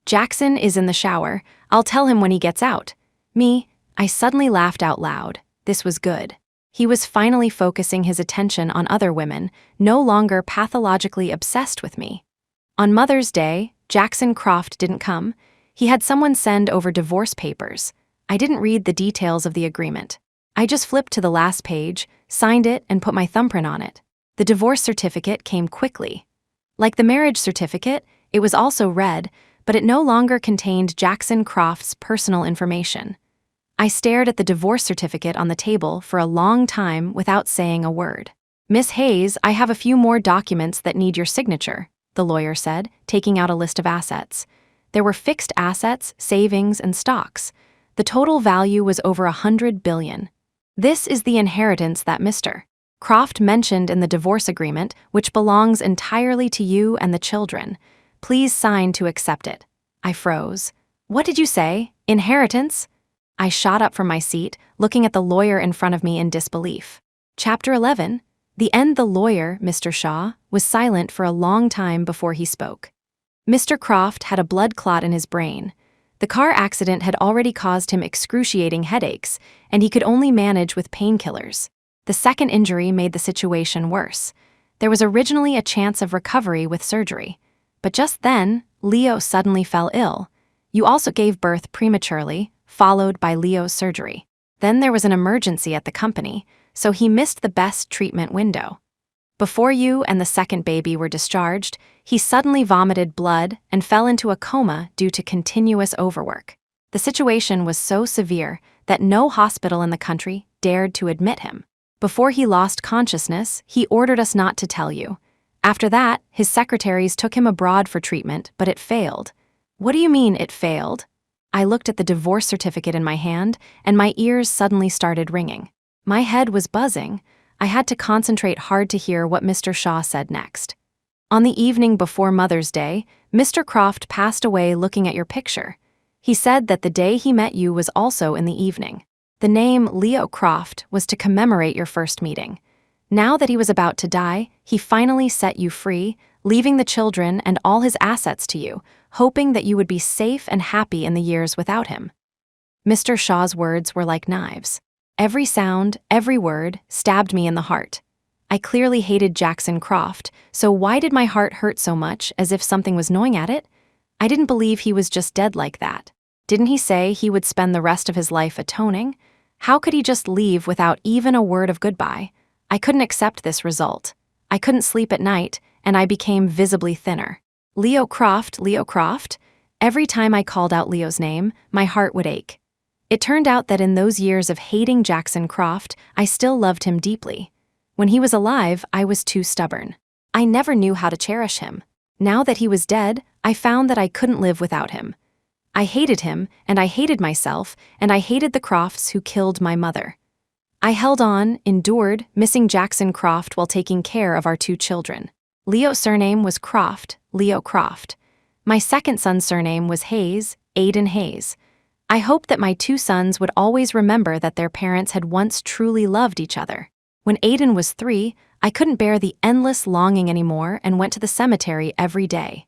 Jackson is in the shower. I'll tell him when he gets out. Me, I suddenly laughed out loud. This was good. He was finally focusing his attention on other women, no longer pathologically obsessed with me. On Mother's Day, Jackson Croft didn't come. He had someone send over divorce papers. I didn't read the details of the agreement. I just flipped to the last page, signed it, and put my thumbprint on it. The divorce certificate came quickly. Like the marriage certificate, it was also red, but it no longer contained Jackson Croft's personal information. I stared at the divorce certificate on the table for a long time without saying a word. "Miss Hayes, I have a few more documents that need your signature," the lawyer said, taking out a list of assets. There were fixed assets, savings, and stocks. The total value was over $100 billion. "This is the inheritance that Mr. Croft mentioned in the divorce agreement, which belongs entirely to you and the children. Please sign to accept it." I froze. "What did you say? Inheritance?" I shot up from my seat, looking at the lawyer in front of me in disbelief. Chapter 11. The end. The lawyer, Mr. Shaw, was silent for a long time before he spoke. Mr. Croft had a blood clot in his brain. The car accident had already caused him excruciating headaches, and he could only manage with painkillers. The second injury made the situation worse. There was originally a chance of recovery with surgery. But just then, Leo suddenly fell ill. You also gave birth prematurely, followed by Leo's surgery. Then there was an emergency at the company, so he missed the best treatment window. Before you and the second baby were discharged, he suddenly vomited blood and fell into a coma due to continuous overwork. The situation was so severe that no hospital in the country dared to admit him. Before he lost consciousness, he ordered us not to tell you. After that, his secretaries took him abroad for treatment, but it failed. What do you mean it failed? I looked at the divorce certificate in my hand, and my ears suddenly started ringing. My head was buzzing. I had to concentrate hard to hear what Mr. Shaw said next. "On the evening before Mother's Day, Mr. Croft passed away looking at your picture. He said that the day he met you was also in the evening. The name Leo Croft was to commemorate your first meeting. Now that he was about to die, he finally set you free, leaving the children and all his assets to you, hoping that you would be safe and happy in the years without him." Mr. Shaw's words were like knives. Every sound, every word, stabbed me in the heart. I clearly hated Jackson Croft, so why did my heart hurt so much, as if something was gnawing at it? I didn't believe he was just dead like that. Didn't he say he would spend the rest of his life atoning? How could he just leave without even a word of goodbye? I couldn't accept this result. I couldn't sleep at night, and I became visibly thinner. Leo Croft, Leo Croft. Every time I called out Leo's name, my heart would ache. It turned out that in those years of hating Jackson Croft, I still loved him deeply. When he was alive, I was too stubborn. I never knew how to cherish him. Now that he was dead, I found that I couldn't live without him. I hated him, and I hated myself, and I hated the Crofts who killed my mother. I held on, endured, missing Jackson Croft while taking care of our two children. Leo's surname was Croft, Leo Croft. My second son's surname was Hayes, Aiden Hayes. I hoped that my two sons would always remember that their parents had once truly loved each other. When Aiden was 3, I couldn't bear the endless longing anymore and went to the cemetery every day.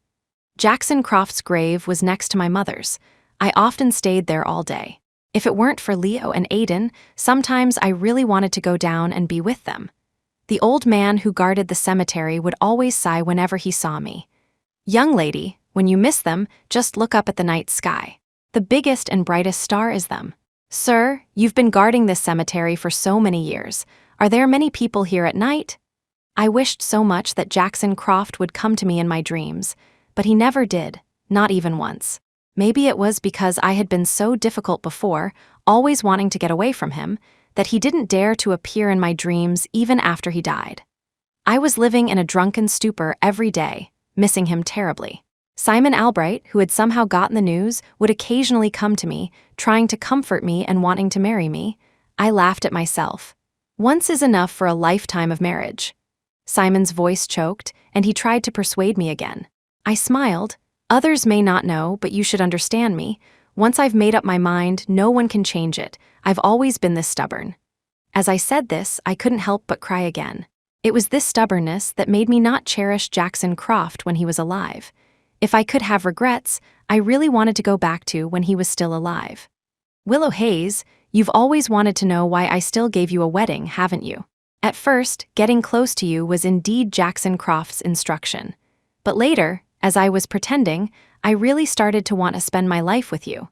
Jackson Croft's grave was next to my mother's. I often stayed there all day. If it weren't for Leo and Aiden, sometimes I really wanted to go down and be with them. The old man who guarded the cemetery would always sigh whenever he saw me. "Young lady, when you miss them, just look up at the night sky. The biggest and brightest star is them." "Sir, you've been guarding this cemetery for so many years. Are there many people here at night?" I wished so much that Jackson Croft would come to me in my dreams, but he never did, not even once. Maybe it was because I had been so difficult before, always wanting to get away from him, that he didn't dare to appear in my dreams even after he died. I was living in a drunken stupor every day, missing him terribly. Simon Albright, who had somehow gotten the news, would occasionally come to me, trying to comfort me and wanting to marry me. I laughed at myself. Once is enough for a lifetime of marriage. Simon's voice choked, and he tried to persuade me again. I smiled. "Others may not know, but you should understand me. Once I've made up my mind, no one can change it. I've always been this stubborn." As I said this, I couldn't help but cry again. It was this stubbornness that made me not cherish Jackson Croft when he was alive. If I could have regrets, I really wanted to go back to when he was still alive. "Willow Hayes, You've always wanted to know why I still gave you a wedding, haven't you? At first, getting close to you was indeed Jackson Croft's instruction. But later, as I was pretending, I really started to want to spend my life with you.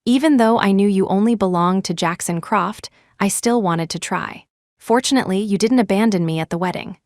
Even though I knew you only belonged to Jackson Croft, I still wanted to try. Fortunately, you didn't abandon me at the wedding.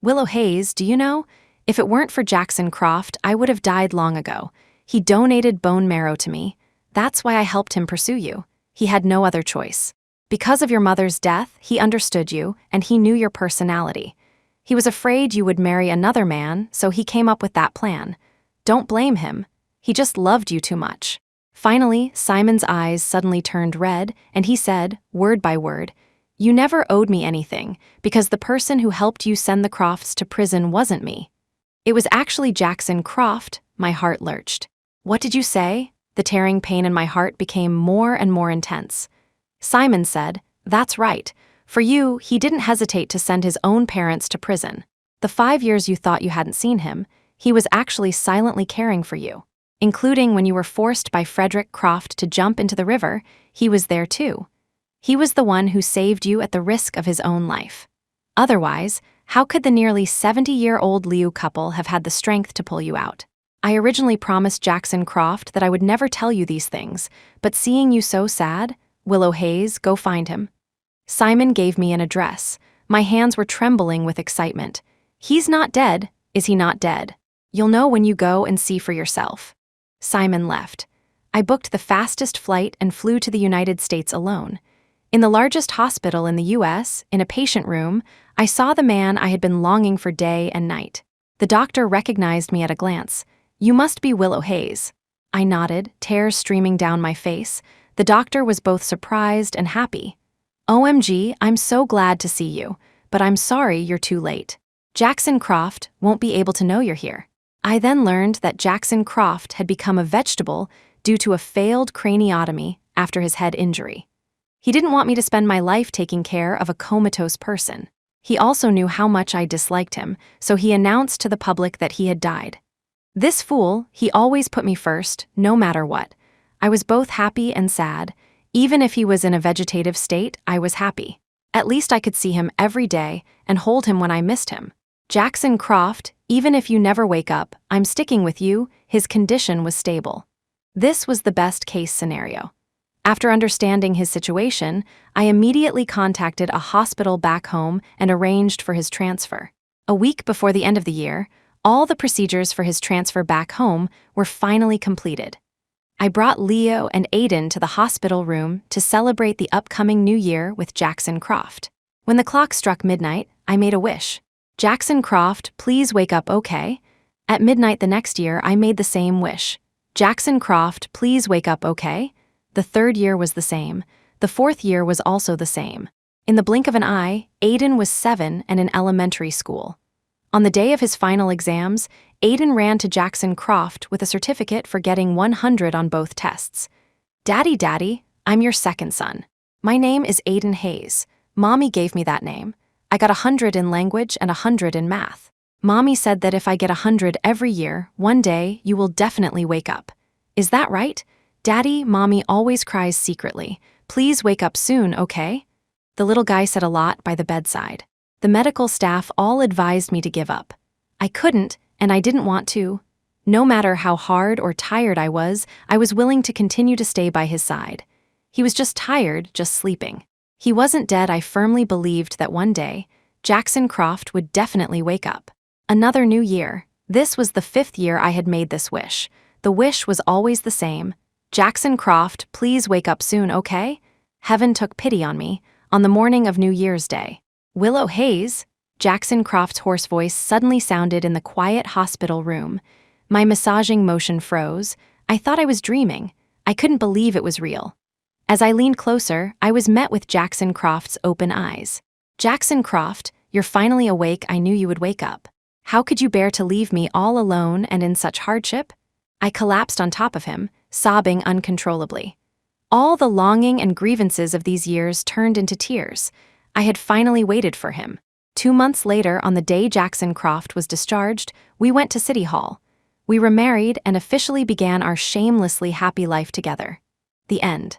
Willow Hayes, do you know? If it weren't for Jackson Croft, I would have died long ago. He donated bone marrow to me. That's why I helped him pursue you. He had no other choice. Because of your mother's death, he understood you, and he knew your personality. He was afraid you would marry another man, so he came up with that plan. Don't blame him. He just loved you too much. Finally, Simon's eyes suddenly turned red, and he said, word by word, "You never owed me anything, because the person who helped you send the Crofts to prison wasn't me. It was actually Jackson Croft." My heart lurched. What did you say? The tearing pain in my heart became more and more intense. Simon said, "That's right. For you, he didn't hesitate to send his own parents to prison. The 5 years you thought you hadn't seen him, he was actually silently caring for you. Including when you were forced by Frederick Croft to jump into the river, he was there too. He was the one who saved you at the risk of his own life. Otherwise, how could the nearly 70-year-old Liu couple have had the strength to pull you out? I originally promised Jackson Croft that I would never tell you these things, but seeing you so sad, Willow Hayes, go find him." Simon gave me an address. My hands were trembling with excitement. "He's not dead, is he not dead? You'll know when you go and see for yourself." Simon left. I booked the fastest flight and flew to the United States alone. In the largest hospital in the US, in a patient room, I saw the man I had been longing for day and night. The doctor recognized me at a glance. "You must be Willow Hayes." I nodded, tears streaming down my face. The doctor was both surprised and happy. "OMG, I'm so glad to see you, but I'm sorry you're too late. Jackson Croft won't be able to know you're here." I then learned that Jackson Croft had become a vegetable due to a failed craniotomy after his head injury. He didn't want me to spend my life taking care of a comatose person. He also knew how much I disliked him, so he announced to the public that he had died. This fool, he always put me first, no matter what. I was both happy and sad. Even if he was in a vegetative state, I was happy. At least I could see him every day and hold him when I missed him. Jackson Croft, even if you never wake up, I'm sticking with you, his condition was stable. This was the best case scenario. After understanding his situation, I immediately contacted a hospital back home and arranged for his transfer. A week before the end of the year, all the procedures for his transfer back home were finally completed. I brought Leo and Aiden to the hospital room to celebrate the upcoming new year with Jackson Croft. When the clock struck midnight, I made a wish. "Jackson Croft, please wake up, okay?" At midnight the next year, I made the same wish. "Jackson Croft, please wake up, okay?" The third year was the same. The fourth year was also the same. In the blink of an eye, Aiden was 7 and in elementary school. On the day of his final exams, Aiden ran to Jackson Croft with a certificate for getting 100 on both tests. Daddy, I'm your second son. My name is Aiden Hayes. Mommy gave me that name. I got 100 in language and 100 in math. Mommy said that if I get 100 every year, one day you will definitely wake up. Is that right? Daddy, Mommy always cries secretly. Please wake up soon, okay?" The little guy said a lot by the bedside. The medical staff all advised me to give up. I couldn't, and I didn't want to. No matter how hard or tired I was willing to continue to stay by his side. He was just tired, just sleeping. He wasn't dead. I firmly believed that one day, Jackson Croft would definitely wake up. Another new year. This was the 5th year I had made this wish. The wish was always the same. "Jackson Croft, please wake up soon, okay?" Heaven took pity on me on the morning of New Year's Day. "Willow Hayes?" Jackson Croft's hoarse voice suddenly sounded in the quiet hospital room. My massaging motion froze. I thought I was dreaming. I couldn't believe it was real. As I leaned closer, I was met with Jackson Croft's open eyes. "Jackson Croft, you're finally awake. I knew you would wake up. How could you bear to leave me all alone and in such hardship?" I collapsed on top of him, sobbing uncontrollably. All the longing and grievances of these years turned into tears. I had finally waited for him. 2 months later, on the day Jackson Croft was discharged, we went to City Hall. We were married and officially began our shamelessly happy life together. The end.